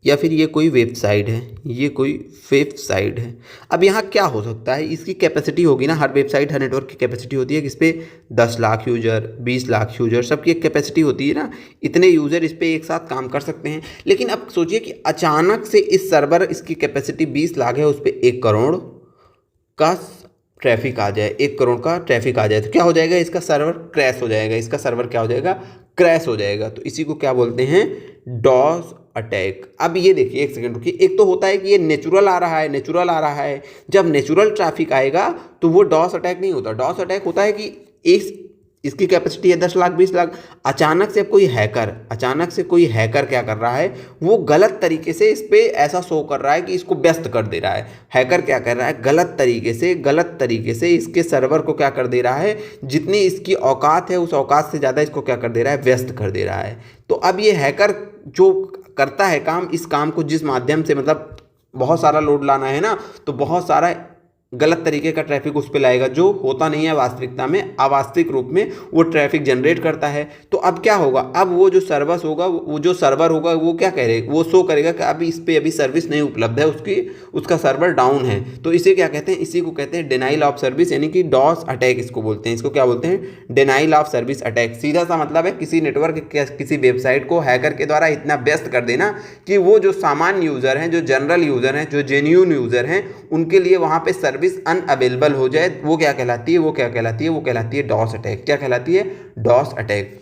या फिर ये कोई वेबसाइट है, ये कोई वेबसाइट है। अब यहाँ क्या हो सकता है? इसकी कैपेसिटी होगी ना, हर वेबसाइट हर नेटवर्क की कैपेसिटी होती है कि इस पर 10 लाख यूजर, 20 लाख यूजर, सबकी एक कैपेसिटी होती है ना, इतने यूजर इस पर एक साथ काम कर सकते हैं। लेकिन अब सोचिए कि अचानक से इस सर्वर, इसकी कैपेसिटी 20 लाख है, उस पर 1 करोड़ का ट्रैफिक आ जाए, 1 करोड़ का ट्रैफिक आ जाए, तो क्या हो जाएगा? इसका सर्वर क्रैश हो जाएगा। इसका सर्वर क्या हो जाएगा? क्रैश हो जाएगा। तो इसी को क्या बोलते हैं? DoS attack. अब ये देखिए, एक सेकंड रुकिए। एक तो होता है कि ये नेचुरल आ रहा है, नेचुरल आ रहा है। जब नेचुरल ट्रैफिक आएगा तो वो डॉस अटैक नहीं होता। डॉस अटैक होता है कि इसकी कैपेसिटी है 10 लाख 20 लाख, अचानक से कोई हैकर क्या कर रहा है? वो गलत तरीके से इस पे ऐसा शो कर रहा है कि इसको व्यस्त कर दे रहा है। हैकर क्या कर रहा है? गलत तरीके से इसके सर्वर को क्या कर दे रहा है? जितनी इसकी औकात है उस औकात से ज़्यादा इसको क्या कर दे रहा है? व्यस्त कर दे रहा है। तो अब ये हैकर जो करता है काम, इस काम को जिस माध्यम से, मतलब बहुत सारा लोड लाना है ना, तो बहुत सारा गलत तरीके का ट्रैफिक उस पर लाएगा, जो होता नहीं है वास्तविकता में। अवास्तविक रूप में वो ट्रैफिक जनरेट करता है। तो अब क्या होगा? अब वो जो सर्विस होगा, वो जो सर्वर होगा, वो क्या करेगा? वो शो करेगा कि अभी इस पर अभी सर्विस नहीं उपलब्ध है, उसका सर्वर डाउन है। तो इसे क्या कहते हैं? इसी को कहते हैं डिनाइल ऑफ सर्विस, यानी कि डॉस अटैक इसको बोलते हैं। इसको क्या बोलते हैं? Denial of service attack. सीधा सा मतलब है किसी नेटवर्क, किसी वेबसाइट को हैकर के द्वारा इतना व्यस्त कर देना कि वो जो सामान्य यूजर हैं, जो जनरल यूजर हैं, जो जेन्युइन यूजर हैं, उनके लिए वहाँ पे सर्विस अनअवेलेबल हो जाए। वो क्या कहलाती है? वो कहलाती है डॉस अटैक। क्या कहलाती है? DoS attack.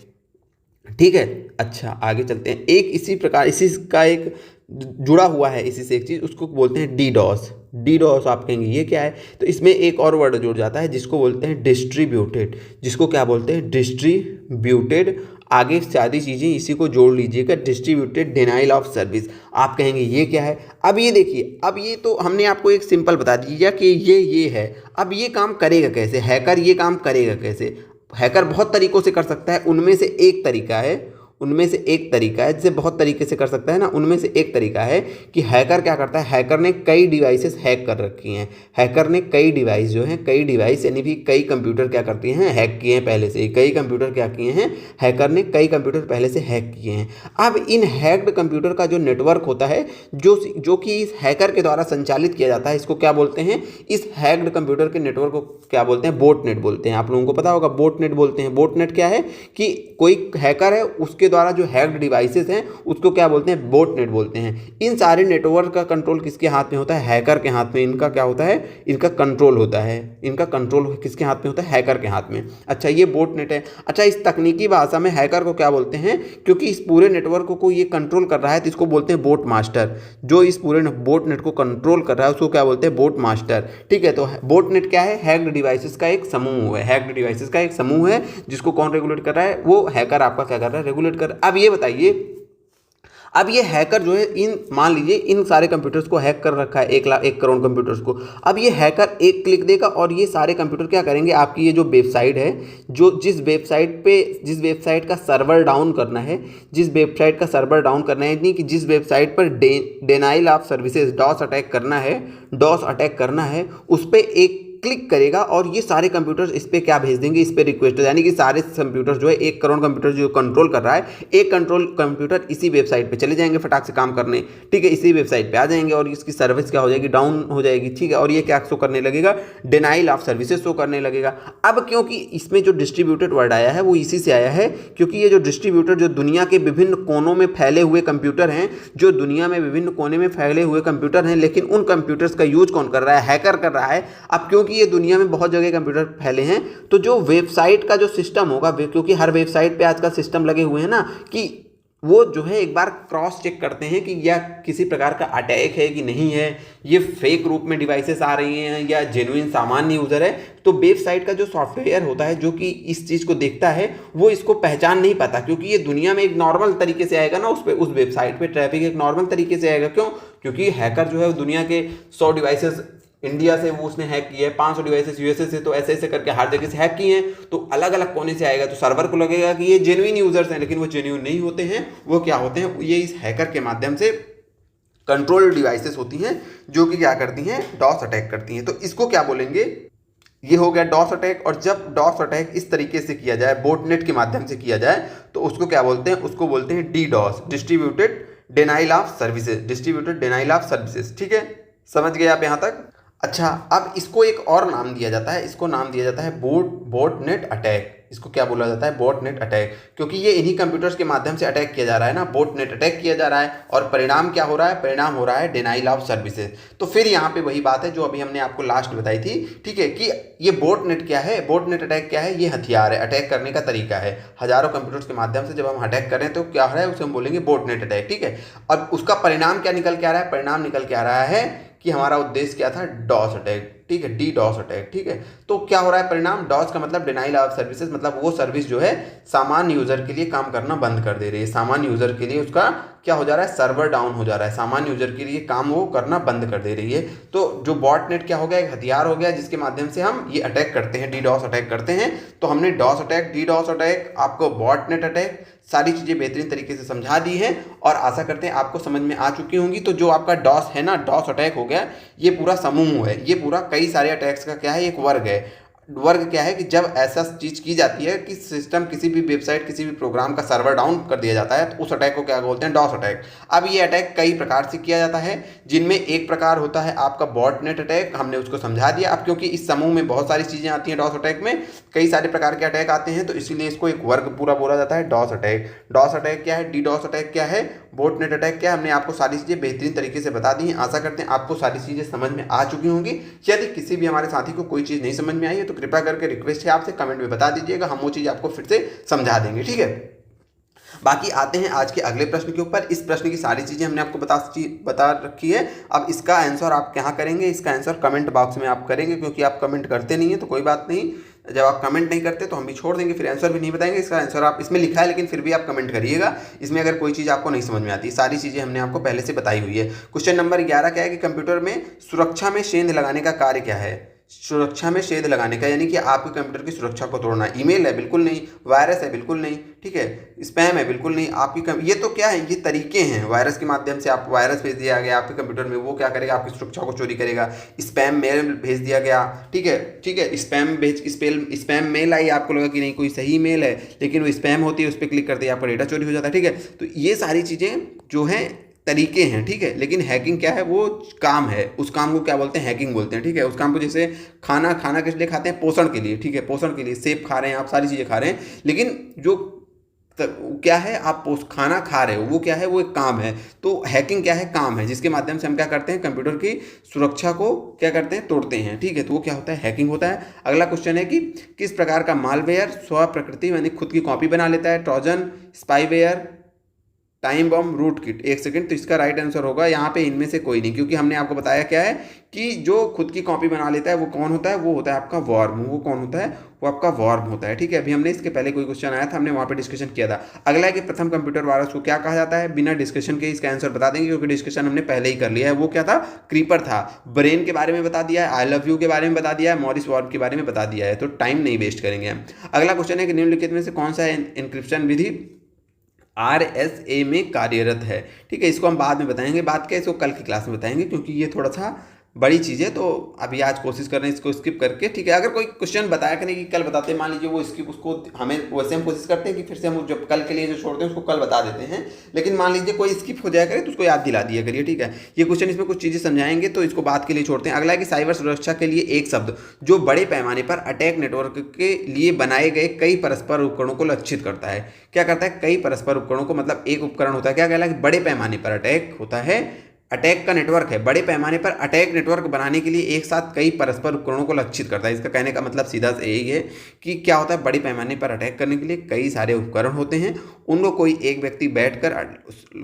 ठीक है, अच्छा आगे चलते हैं। एक इसी प्रकार, इसी का एक जुड़ा हुआ है इसी से एक चीज़, उसको बोलते हैं डीडॉस। डीडॉस आप कहेंगे ये क्या है? तो इसमें एक और वर्ड जुड़ जाता है जिसको बोलते हैं डिस्ट्रीब्यूटेड। जिसको क्या बोलते हैं? डिस्ट्रीब्यूटेड। आगे सारी चीज़ें इसी को जोड़ लीजिएगा, डिस्ट्रीब्यूटेड डिनाइल ऑफ सर्विस। आप कहेंगे ये क्या है? अब ये देखिए, अब ये तो हमने आपको एक सिंपल बता दिया कि ये है। अब ये काम करेगा कैसे? हैकर ये काम करेगा कैसे? हैकर बहुत तरीकों से कर सकता है, उनमें से एक तरीका है उनमें से एक तरीका है, जिसे बहुत तरीके से कर सकता है ना, उनमें से एक तरीका है कि हैकर क्या करता है, हैकर ने कई डिवाइसेस हैक कर रखी हैं। हैकर ने कई डिवाइस जो हैं, कई डिवाइस यानी कि कई कंप्यूटर क्या करती हैं, हैक किए हैं पहले से। कई कंप्यूटर क्या किए हैं, हैकर ने कई कंप्यूटर पहले से हैक किए हैं। अब इन हैक्ड कंप्यूटर का जो नेटवर्क होता है, जो कि इस हैकर के द्वारा संचालित किया जाता है, इसको क्या बोलते हैं, इस हैक्ड कंप्यूटर के नेटवर्क को क्या बोलते हैं, बोटनेट बोलते हैं। आप लोगों को पता होगा बोटनेट बोलते हैं। बोटनेट क्या है कि कोई हैकर है, उसके द्वारा जो हैक्ड डिवाइसेस हैं उसको क्या बोलते हैं, बोटनेट बोलते हैं। इन सारे नेटवर्क का कंट्रोल किसके हाथ में होता है, हैकर के हाथ में। इनका क्या होता है, इनका कंट्रोल होता है। इनका कंट्रोल किसके हाथ में होता है, हैकर के हाथ में। अच्छा, ये बोटनेट है। अच्छा, इस तकनीकी भाषा में हैकर को क्या बोलते हैं, क्योंकि इस पूरे नेटवर्क को ये कंट्रोल कर रहा है तो इसको बोलते हैं बोट मास्टर। जो इस पूरे बोटनेट को कंट्रोल कर रहा है उसको क्या बोलते हैं, बोट मास्टर। ठीक है, तो बोटनेट क्या है, हैक्ड डिवाइसेस का एक समूह है। हैक्ड डिवाइसेस का एक समूह है जिसको कौन रेगुलेट कर रहा है, वो हैकर आपका क्या कर रहा है, रेगुलेट कर रहा है। अब ये बताइए, अब ये हैकर जो है, इन मान लीजिए इन सारे कंप्यूटर्स को हैक कर रखा है, 1 करोड़ कंप्यूटर्स को। अब ये हैकर एक क्लिक देगा और ये सारे कंप्यूटर क्या करेंगे, आपकी ये जो वेबसाइट है, जिस वेबसाइट का सर्वर डाउन करना है, यानी कि जिस वेबसाइट पर denial of services DoS attack करना है, उस पर एक क्लिक करेगा और ये सारे कंप्यूटर्स इस पे क्या भेज देंगे, इस पे रिक्वेस्ट, यानी कि सारे कंप्यूटर जो है, 1 करोड़ कंप्यूटर जो कंट्रोल कर रहा है, एक कंप्यूटर इसी वेबसाइट पे चले जाएंगे फटाक से काम करने। ठीक है, इसी वेबसाइट पे आ जाएंगे और इसकी सर्विस क्या हो जाएगी, डाउन हो जाएगी। ठीक है, और ये क्या शो करने लगेगा, डिनाइल ऑफ सर्विसेज शो करने लगेगा। अब क्योंकि इसमें जो डिस्ट्रीब्यूटेड वर्ड आया है वो इसी से आया है, क्योंकि ये जो डिस्ट्रीब्यूटर, जो दुनिया के विभिन्न कोनों में फैले हुए कंप्यूटर हैं, लेकिन उन कंप्यूटर्स का यूज कौन कर रहा है, हैकर कर रहा है। अब क्योंकि ये दुनिया में बहुत जगह कंप्यूटर फैले हैं, तो जो वेबसाइट का जो सिस्टम होगा, क्योंकि हर वेबसाइट पे आजकल सिस्टम लगे हुए हैं ना, कि वो जो है एक बार क्रॉस चेक करते हैं कि यह किसी प्रकार का अटैक है कि नहीं है, ये फेक रूप में डिवाइसेस आ रही हैं या जेन्युइन सामान्य यूज़र है। तो वेबसाइट का जो सॉफ्टवेयर होता है जो कि इस चीज़ को देखता है, वो इसको पहचान नहीं पाता, क्योंकि ये दुनिया में एक नॉर्मल तरीके से आएगा ना, उस वेबसाइट पे ट्रैफिक एक नॉर्मल तरीके से आएगा। क्यों, क्योंकि हैकर जो है दुनिया के 100 डिवाइसेस इंडिया से वो उसने हैक किए हैं, 500 डिवाइसेस यूएसए से, तो ऐसे ऐसे करके हर जगह से हैक किए हैं। तो अलग अलग कोने से आएगा, तो सर्वर को लगेगा कि ये जेन्युइन यूजर्स हैं, लेकिन वो जेन्युइन नहीं होते हैं। वो क्या होते हैं, ये इस हैकर के माध्यम से कंट्रोल डिवाइसेस होती हैं जो कि क्या करती हैं, डॉस अटैक करती हैं। तो इसको क्या बोलेंगे, ये हो गया डॉस अटैक। और जब डॉस अटैक इस तरीके से किया जाए, बोटनेट के माध्यम से किया जाए, तो उसको क्या बोलते हैं, उसको बोलते हैं DDoS, distributed denial of services. ठीक है, समझ गए आप यहाँ तक। अच्छा, अब इसको एक और नाम दिया जाता है, इसको नाम दिया जाता है बोटनेट अटैक। इसको क्या बोला जाता है, बोटनेट अटैक, क्योंकि ये इन्हीं कंप्यूटर्स के माध्यम से अटैक किया जा रहा है ना, बोटनेट अटैक किया जा रहा है। और परिणाम क्या हो रहा है, परिणाम हो रहा है डिनाइल ऑफ सर्विसेज। तो फिर यहाँ पे वही बात है जो अभी हमने आपको लास्ट बताई थी। ठीक है, कि ये बोटनेट क्या है, बोटनेट अटैक क्या है, ये हथियार है, अटैक करने का तरीका है। हजारों कंप्यूटर्स के माध्यम से जब हम अटैक कर रहे हैं तो क्या हो रहा है, उसे हम बोलेंगे बोटनेट अटैक। ठीक है, अब उसका परिणाम क्या निकल के आ रहा है, परिणाम निकल के आ रहा है कि हमारा उद्देश्य क्या था, डॉस अटैक। ठीक है, डीडॉस अटैक। ठीक है, तो क्या हो रहा है परिणाम, डॉस का मतलब डिनाइल ऑफ सर्विसेज, मतलब वो सर्विस जो है सामान्य यूजर के लिए काम करना बंद कर दे रही है। सामान्य यूजर के लिए उसका क्या हो जा रहा है, सर्वर डाउन हो जा रहा है, सामान्य यूजर के लिए काम वो करना बंद कर दे रही है। तो जो बॉटनेट क्या हो गया, एक हथियार हो गया जिसके माध्यम से हम ये अटैक करते हैं, डीडॉस अटैक करते हैं। तो हमने डॉस अटैक, डीडॉस अटैक, आपको बॉटनेट अटैक, सारी चीज़ें बेहतरीन तरीके से समझा दी हैं और आशा करते हैं आपको समझ में आ चुकी होंगी। तो जो आपका डॉस है ना, डॉस अटैक हो गया, ये पूरा समूह है, ये पूरा कई सारे अटैक्स का क्या है, एक वर्ग है। वर्ग क्या है कि जब ऐसा चीज़ की जाती है कि सिस्टम, किसी भी वेबसाइट, किसी भी प्रोग्राम का सर्वर डाउन कर दिया जाता है, तो उस अटैक को क्या बोलते हैं, डॉस अटैक। अब ये अटैक कई प्रकार से किया जाता है, जिनमें एक प्रकार होता है आपका बॉटनेट अटैक, हमने उसको समझा दिया। अब क्योंकि इस समूह में बहुत सारी चीज़ें आती हैं, डॉस अटैक में कई सारे प्रकार के अटैक आते हैं, तो इसीलिए इसको एक वर्ग पूरा बोला जाता है, डॉस अटैक। डॉस अटैक क्या है, डीडॉस अटैक क्या है, बोटनेट अटैक क्या है, हमने आपको सारी चीज़ें बेहतरीन तरीके से बता दी हैं। आशा करते हैं आपको सारी चीज़ें समझ में आ चुकी होंगी। यदि किसी भी हमारे साथी को कोई चीज़ नहीं समझ में आई है तो कृपया करके रिक्वेस्ट है आपसे, कमेंट में बता दीजिएगा, हम वो चीज़ आपको फिर से समझा देंगे। ठीक है, बाकी आते हैं आज के अगले प्रश्न के ऊपर। इस प्रश्न की सारी चीज़ें हमने आपको बता रखी है। अब इसका आंसर आप कहाँ करेंगे, इसका आंसर कमेंट बॉक्स में आप करेंगे, क्योंकि आप कमेंट करते नहीं हैं, तो कोई बात नहीं, जब आप कमेंट नहीं करते तो हम भी छोड़ देंगे, फिर आंसर भी नहीं बताएंगे। इसका आंसर आप इसमें लिखा है, लेकिन फिर भी आप कमेंट करिएगा। इसमें अगर कोई चीज़ आपको नहीं समझ में आती, सारी चीज़ें हमने आपको पहले से बताई हुई है। क्वेश्चन नंबर 11 क्या है कि कंप्यूटर में सुरक्षा में सेंध लगाने का कार्य क्या है। सुरक्षा में छेद लगाने का, यानी कि आपके कंप्यूटर की सुरक्षा को तोड़ना। ईमेल है बिल्कुल नहीं, वायरस है बिल्कुल नहीं, ठीक है, स्पैम है बिल्कुल नहीं। ये तो क्या है, ये तरीके हैं। वायरस के माध्यम से आप वायरस भेज दिया गया आपके कंप्यूटर में, वो क्या करेगा, आपकी सुरक्षा को चोरी करेगा। स्पैम मेल भेज दिया गया, ठीक है, ठीक है, स्पैम मेल आई, आपको लगा कि नहीं कोई सही मेल है, लेकिन वो स्पैम होती है, उस पर क्लिक करते ही आपका डेटा चोरी हो जाता है, ठीक है। तो ये सारी चीज़ें जो हैं तरीके हैं, ठीक है। लेकिन हैकिंग क्या है, वो काम है, उस काम को क्या बोलते हैं, हैकिंग बोलते हैं, ठीक है। उस काम को, जैसे खाना किस लिए खाते हैं, पोषण के लिए, ठीक है, पोषण के लिए सेब खा रहे हैं आप, सारी चीज़ें खा रहे हैं, लेकिन जो क्या है, आप खाना खा रहे हो, वो क्या है, वो एक काम है। तो हैकिंग क्या है, काम है, जिसके माध्यम से हम क्या करते हैं, कंप्यूटर की सुरक्षा को क्या करते हैं, तोड़ते हैं, ठीक है। तो वो क्या होता है, हैकिंग होता है। अगला क्वेश्चन है कि किस प्रकार का मालवेयर स्व प्रकृति यानी खुद की कॉपी बना लेता है, Trojan, spyware, time bomb, rootkit. एक सेकंड, तो इसका राइट आंसर होगा यहाँ पे इनमें से कोई नहीं, क्योंकि हमने आपको बताया क्या है कि जो खुद की कॉपी बना लेता है वो कौन होता है, वो होता है आपका वॉर्म। वो कौन होता है, वो आपका वॉर्म होता है, ठीक है। अभी हमने इसके पहले कोई क्वेश्चन आया था, हमने वहाँ पे डिस्कशन किया था। अगला है कि प्रथम कंप्यूटर वायरस को क्या कहा जाता है, बिना डिस्कशन के इसका आंसर बता देंगे, क्योंकि डिस्कशन हमने पहले ही कर लिया है। वो क्या था, क्रीपर था। ब्रेन के बारे में बता दिया है, आई लव यू के बारे में बता दिया है, मॉरिस वॉर्म के बारे में बता दिया है, तो टाइम नहीं वेस्ट करेंगे हम। अगला क्वेश्चन है कि निम्नलिखित में से कौन सा एन्क्रिप्शन विधि RSA में कार्यरत है, ठीक है। इसको हम बाद में बताएंगे, बात क्या, इसको कल की क्लास में बताएंगे, क्योंकि ये थोड़ा सा बड़ी चीज़ है। तो अभी आज कोशिश कर रहे हैं इसको स्किप करके, ठीक है। अगर कोई क्वेश्चन बताया करें कि कल बताते हैं, मान लीजिए वो स्किप, उसको हमें वैसे हम कोशिश करते हैं कि फिर से हम जब कल के लिए जो छोड़ते हैं उसको कल बता देते हैं, लेकिन मान लीजिए कोई स्किप हो जाया करे तो उसको याद दिला दिया करिए, ठीक है। ये क्वेश्चन इसमें कुछ चीज़ें समझाएंगे, तो इसको बाद के लिए छोड़ते हैं। अगला है कि साइबर सुरक्षा के लिए एक शब्द जो बड़े पैमाने पर अटैक नेटवर्क के लिए बनाए गए कई परस्पर उपकरणों को लक्षित करता है। क्या करता है, कई परस्पर उपकरणों को, मतलब एक उपकरण होता है, क्या कहला है, बड़े पैमाने पर अटैक होता है, अटैक का नेटवर्क है, बड़े पैमाने पर अटैक नेटवर्क बनाने के लिए एक साथ कई परस्पर उपकरणों को लक्षित करता है। इसका कहने का मतलब सीधा से यही है कि क्या होता है, बड़े पैमाने पर अटैक करने के लिए कई सारे उपकरण होते हैं, उनको कोई एक व्यक्ति बैठकर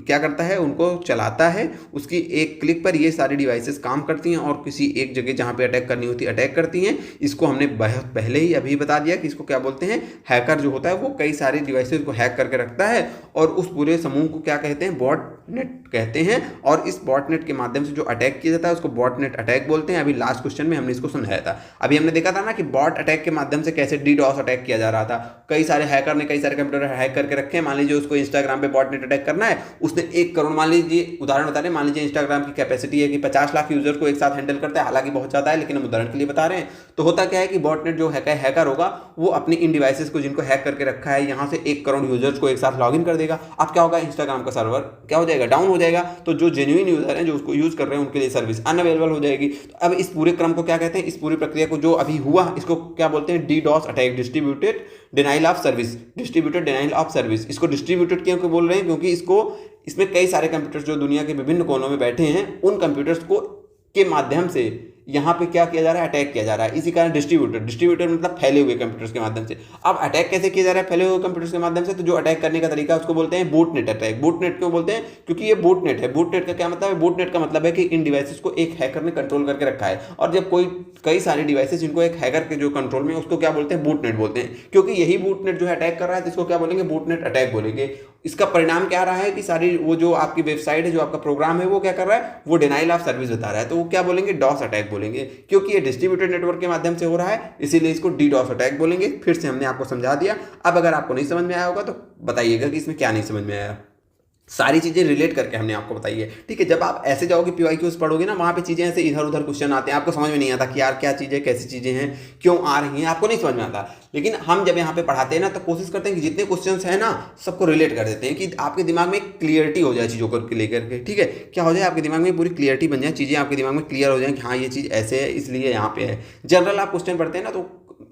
क्या करता है, उनको चलाता है, उसकी एक क्लिक पर ये सारी डिवाइसेस काम करती हैं और किसी एक जगह जहाँ पे अटैक करनी होती है अटैक करती हैं। इसको हमने बहुत पहले ही अभी बता दिया कि इसको क्या बोलते हैं, हैकर जो होता है वो कई सारी डिवाइसेस को हैक करके रखता है, और उस पूरे समूह को क्या कहते हैं, बॉटनेट कहते हैं। और इस बॉटनेट के माध्यम से जो अटैक किया जाता है उसको बॉटनेट अटैक बोलते हैं। अभी लास्ट क्वेश्चन में हमने इसको समझाया था। अभी हमने देखा था ना कि बॉट अटैक के माध्यम से कैसे डीडॉस अटैक किया जा रहा था। कई सारे हैकर ने कई सारे कंप्यूटर हैक करके रखे हैं। मान लीजिए उसको इंस्टाग्राम पे बॉटनेट अटैक करना है, उसने 1 करोड़, मान लीजिए उदाहरण बता रहे हैं, मान लीजिए इंस्टाग्राम की कैपेसिटी है कि 50 लाख यूजर को एक साथ हैंडल करता है, हालांकि बहुत ज़्यादा है लेकिन हम उदाहरण के लिए बता रहे हैं। तो होता क्या है कि बॉटनेट जो हैकर होगा वो अपनी इन डिवाइसेस को जिनको हैक करके रखा है, यहाँ से 1 करोड़ यूजर्स को एक साथ लॉगिन कर देगा। अब क्या होगा, इंस्टाग्राम का सर्वर क्या हो जाएगा, डाउन हो जाएगा। तो जो जेन्युइन यूजर हैं जो उसको यूज कर रहे हैं उनके लिए सर्विस अनअवेलेबल हो जाएगी। तो अब इस पूरे क्रम को क्या कहते हैं, इस पूरी प्रक्रिया को जो अभी हुआ इसको क्या बोलते हैं, DDoS attack, distributed denial of service, distributed denial of service. इसको डिस्ट्रीब्यूटेड क्यों बोल रहे हैं, क्योंकि इसमें कई सारे कंप्यूटर्स जो दुनिया के विभिन्न कोनों में बैठे हैं उन कंप्यूटर्स को के माध्यम से यहाँ पे क्या किया जा रहा है, अटैक किया जा रहा है। इसी कारण डिस्ट्रीब्यूटर मतलब फैले हुए कंप्यूटर्स के माध्यम से। अब अटैक कैसे किया जा रहा है, फैले हुए कंप्यूटर्स के माध्यम से। तो जो अटैक करने का तरीका उसको बोलते हैं बूटनेट अटैक। बूटनेट क्यों बोलते हैं, क्योंकि ये बूटनेट है। बूटनेट का क्या मतलब है, बूटनेट का मतलब है कि इन डिवाइसेस को एक हैकर ने कंट्रोल करके रखा है, और जब कई सारे डिवाइसेस जिनको एक हैकर के जो कंट्रोल में, उसको क्या बोलते हैं, बूटनेट बोलते हैं। क्योंकि यही बूटनेट जो है अटैक कर रहा है तो इसको क्या बोलेंगे, बूटनेट अटैक बोलेंगे। इसका परिणाम क्या रहा है कि सारी वो जो आपकी वेबसाइट है, जो आपका प्रोग्राम है, वो क्या कर रहा है, वो डिनाइल ऑफ सर्विस बता रहा है। तो वो क्या बोलेंगे, डॉस अटैक बोलेंगे। क्योंकि ये डिस्ट्रीब्यूटेड नेटवर्क के माध्यम से हो रहा है इसीलिए इसको डीडॉस अटैक बोलेंगे। फिर से हमने आपको समझा दिया। अब अगर आपको नहीं समझ में आया होगा तो बताइएगा कि इसमें क्या नहीं समझ में आया। सारी चीज़ें रिलेट करके हमने आपको बताई है, ठीक है। जब आप ऐसे जाओगे PYQs पढ़ोगे ना, वहाँ पे चीज़ें ऐसे इधर उधर क्वेश्चन आते हैं, आपको समझ में नहीं आता कि यार क्या चीज़ें, कैसी चीज़ें हैं, क्यों आ रही हैं, आपको नहीं समझ में आता। लेकिन हम जब यहाँ पे पढ़ाते हैं ना तो कोशिश करते हैं कि जितने क्वेश्चंस हैं ना सबको रिलेट कर देते हैं, कि आपके दिमाग में क्लियरिटी हो जाए चीज़ों को लेकर के, ठीक है। क्या हो जाए, आपके दिमाग में पूरी क्लियरिटी बन जाए, चीज़ें आपके दिमाग में क्लियर हो जाए कि हाँ ये चीज़ ऐसे है इसलिए यहाँ पे है। जनरल आप क्वेश्चन पढ़ते हैं ना तो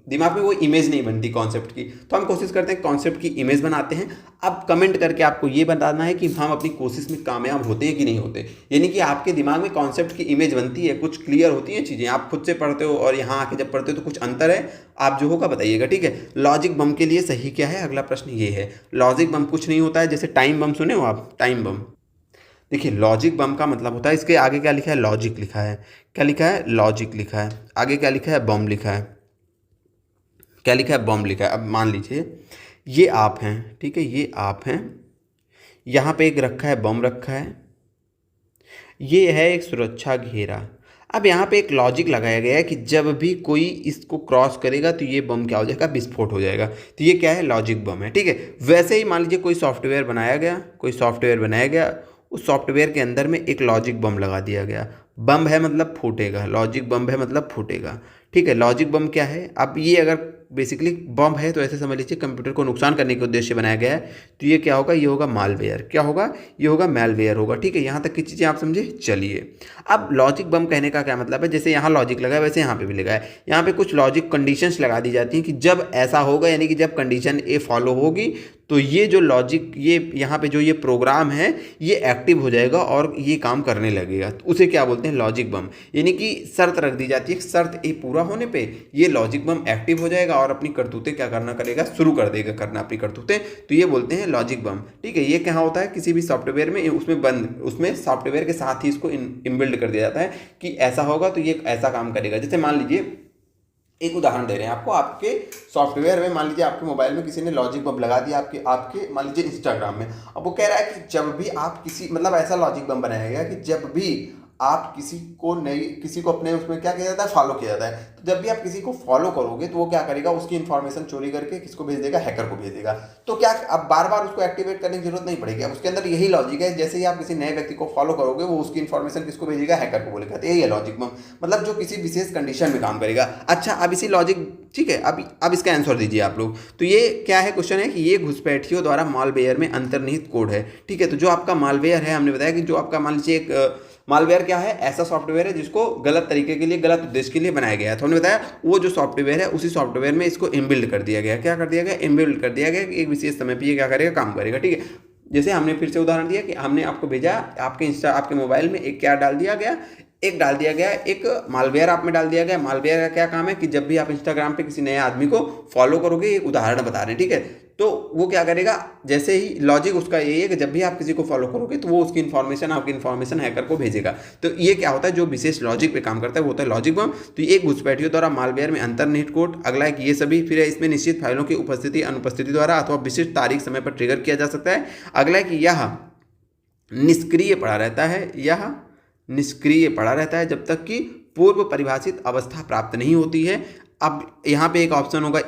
दिमाग में वो इमेज नहीं बनती कॉन्सेप्ट की, तो हम कोशिश करते हैं कॉन्सेप्ट की इमेज बनाते हैं। अब कमेंट करके आपको ये बताना है कि हम अपनी कोशिश में कामयाब होते हैं कि नहीं होते। यानी कि आपके दिमाग में कॉन्सेप्ट की इमेज बनती है, कुछ क्लियर होती हैं चीज़ें, आप खुद से पढ़ते हो और यहाँ आके जब पढ़ते हो तो कुछ अंतर है, आप जो होगा बताइएगा, ठीक है। लॉजिक बम के लिए सही क्या है, अगला प्रश्न ये है। लॉजिक बम कुछ नहीं होता है, जैसे टाइम बम सुने हो आप, टाइम बम। देखिए लॉजिक बम का मतलब होता है, इसके आगे क्या लिखा है, लॉजिक लिखा है, क्या लिखा है, लॉजिक लिखा है, आगे क्या लिखा है, बम लिखा है, क्या लिखा है, बम लिखा है। अब मान लीजिए ये आप हैं, ठीक है, ये आप हैं, यहाँ पे एक रखा है, बम रखा है, ये है एक सुरक्षा घेरा। अब यहाँ पे एक लॉजिक लगाया गया है कि जब भी कोई इसको क्रॉस करेगा तो ये बम क्या हो जाएगा, विस्फोट हो जाएगा। तो ये क्या है, लॉजिक बम है, ठीक है। वैसे ही मान लीजिए कोई सॉफ्टवेयर बनाया गया, उस सॉफ्टवेयर के अंदर में एक लॉजिक बम लगा दिया गया। बम है मतलब फूटेगा, लॉजिक बम है मतलब फूटेगा, ठीक है। लॉजिक बम क्या है, अब ये अगर बेसिकली बम है तो ऐसे समझ लीजिए कंप्यूटर को नुकसान करने के उद्देश्य से बनाया गया है। तो ये क्या होगा, ये होगा मालवेयर। क्या होगा, ये होगा मैलवेयर होगा, ठीक है। यहाँ तक की चीज़ें आप समझे। चलिए, अब लॉजिक बम कहने का क्या मतलब है, जैसे यहाँ लॉजिक लगा है वैसे यहाँ पे भी लगा है। यहाँ पे कुछ लॉजिक कंडीशंस लगा दी जाती हैं कि जब ऐसा होगा, यानी कि जब कंडीशन ए फॉलो होगी तो ये जो लॉजिक, ये यहाँ पे जो ये प्रोग्राम है ये एक्टिव हो जाएगा और ये काम करने लगेगा। तो उसे क्या बोलते हैं, लॉजिक बम। यानी कि शर्त रख दी जाती है, शर्त ए पूरा होने पे ये लॉजिक बम एक्टिव हो जाएगा और अपनी करतूतें क्या करना करेगा, शुरू कर देगा करना अपनी करतूतें। तो ये बोलते हैं लॉजिक बम, ठीक है। ये क्या होता है, किसी भी सॉफ्टवेयर में उसमें सॉफ्टवेयर के साथ ही इसको इनबिल्ड कर दिया जाता है कि ऐसा होगा तो ये ऐसा काम करेगा। जैसे मान लीजिए एक उदाहरण दे रहे हैं आपको, आपके सॉफ्टवेयर में मान लीजिए आपके मोबाइल में किसी ने लॉजिक बम लगा दिया आपके मान लीजिए इंस्टाग्राम में। अब वो कह रहा है कि जब भी आप किसी मतलब ऐसा लॉजिक बम बनाया गया कि जब भी आप किसी को अपने उसमें क्या किया जाता है, फॉलो किया जाता है। तो जब भी आप किसी को फॉलो करोगे तो वो क्या करेगा, उसकी इन्फॉर्मेशन चोरी करके किसको भेज देगा, हैकर को भेज देगा। तो क्या अब बार बार उसको एक्टिवेट करने की जरूरत नहीं पड़ेगी। अब उसके अंदर यही लॉजिक है, जैसे ही आप किसी नए व्यक्ति को फॉलो करोगे वो उसकी इन्फॉर्मेशन किसको भेजेगा, हैकर को बोलेगा। तो यही है लॉजिक बम, मतलब जो किसी विशेष कंडीशन में काम करेगा। अच्छा, अब इसी लॉजिक, ठीक है, अब इसका आंसर दीजिए आप लोग। तो ये क्या है, क्वेश्चन है कि ये घुसपैठियों द्वारा मालवेयर में अंतर्निहित कोड है, ठीक है। तो जो आपका मालवेयर है, हमने बताया कि जो आपका मान लीजिए एक मालवेयर क्या है, ऐसा सॉफ्टवेयर है जिसको गलत तरीके के लिए, गलत उद्देश्य के लिए बनाया गया है। तो हमने बताया वो जो सॉफ्टवेयर है उसी सॉफ्टवेयर में इसको इनबिल्ड कर दिया गया। क्या कर दिया गया, इनबिल्ड कर दिया गया कि एक विशेष समय पर ये क्या करेगा, काम करेगा, ठीक है। जैसे हमने फिर से उदाहरण दिया कि हमने आपको भेजा, आपके मोबाइल में एक क्या डाल दिया गया, एक मालवेयर आप में डाल दिया गया। मालवेयर का क्या काम है कि जब भी आप इंस्टाग्राम पे किसी नए आदमी को फॉलो करोगे, एक उदाहरण बता रहे हैं, ठीक है। तो वो क्या करेगा, जैसे ही लॉजिक उसका ये है कि जब भी आप किसी को फॉलो करोगे तो वो उसकी इन्फॉर्मेशन, आपकी इन्फॉर्मेशन हैकर को भेजेगा। तो ये क्या होता है, जो विशेष लॉजिक पे काम करता है वो होता है लॉजिक बम। तो ये घुसपैठियों द्वारा मालवेयर में अंतर्निहित कोड। अगला है कि ये सभी, फिर इसमें निश्चित फाइलों की उपस्थिति अनुपस्थिति द्वारा अथवा विशिष्ट तारीख समय पर ट्रिगर किया जा सकता है। अगला है कि यह निष्क्रिय पड़ा रहता है जब तक कि पूर्व परिभाषित अवस्था प्राप्त नहीं होती है। अब यहाँ पे एक ऑप्शन होगा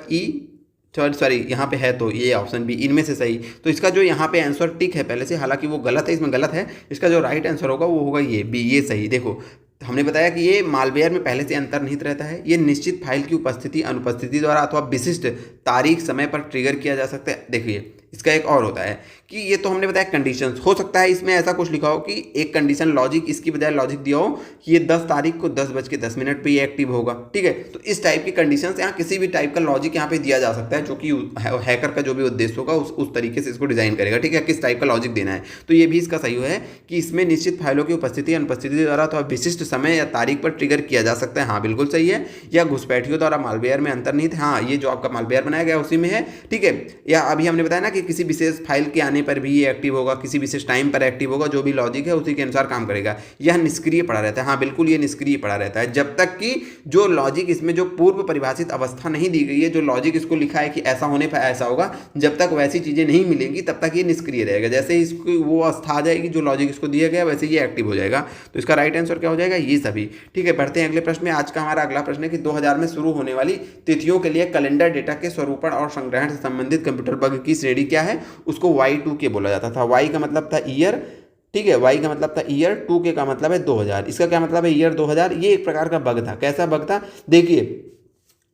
यहाँ पे है तो ये ऑप्शन बी इनमें से सही। तो इसका जो यहाँ पे आंसर टिक है पहले से, हालांकि वो गलत है, इसमें गलत है। इसका जो राइट आंसर होगा वो होगा ये बी, ये सही। देखो हमने बताया कि ये मालवेयर में पहले से अंतर्निहित रहता है। ये निश्चित फाइल की उपस्थिति अनुपस्थिति द्वारा अथवा विशिष्ट तारीख समय पर ट्रिगर किया जा सकता है। देखिए इसका एक और होता है कि ये तो हमने बताया कंडीशंस, हो सकता है इसमें ऐसा कुछ लिखा हो कि एक कंडीशन लॉजिक, इसकी बजाय लॉजिक दिया हो कि ये 10 तारीख को 10:10 पे ये एक्टिव होगा, ठीक है। तो इस टाइप की कंडीशंस, यहाँ किसी भी टाइप का लॉजिक यहाँ पे दिया जा सकता है, जो कि हैकर का जो भी उद्देश्य होगा उस तरीके से इसको डिजाइन करेगा, ठीक है, किस टाइप का लॉजिक देना है। तो ये भी इसका सही है कि इसमें निश्चित फाइलों की उपस्थिति अनुपस्थिति द्वारा अथवा विशिष्ट समय या तारीख पर ट्रिगर किया जा सकता है। हाँ बिल्कुल सही है। या घुसपैठियों द्वारा मालवेयर में अंतर्निहित, हाँ ये जो आपका मालवेयर बनाया गया उसी में है, ठीक है। या अभी हमने बताया ना कि किसी विशेष फाइल के आने पर भी ये एक्टिव होगा, किसी विशेष टाइम पर एक्टिव होगा, जो भी लॉजिक है उसी के अनुसार काम करेगा। यह निष्क्रिय पड़ा रहता है, हाँ बिल्कुल ये निष्क्रिय पड़ा रहता है जब तक कि जो लॉजिक, इसमें जो पूर्व परिभाषित अवस्था नहीं दी गई है, जो लॉजिक इसको लिखा है कि ऐसा होने पर ऐसा होगा, जब तक वैसी चीजें नहीं मिलेंगी तब तक ये निष्क्रिय रहेगा। जैसे ही इसको वो अवस्था आ जाएगी जो लॉजिक इसको दिया गया, वैसे ये एक्टिव हो जाएगा। तो इसका राइट आंसर क्या हो जाएगा, ये सभी, ठीक है। बढ़ते हैं अगले प्रश्न में। आज का हमारा अगला प्रश्न है कि 2000 में शुरू होने वाली तिथियों के लिए कैलेंडर डेटा के स्वरूपण और संग्रहण से संबंधित कंप्यूटर बग की श्रेणी क्या है, उसको Y2K बोला जाता था। Y का मतलब था ईयर, ठीक है, Y का मतलब था ईयर, 2K का मतलब है 2000। इसका क्या मतलब है, ईयर 2000। ये एक प्रकार का बग था। कैसा बग था, देखिए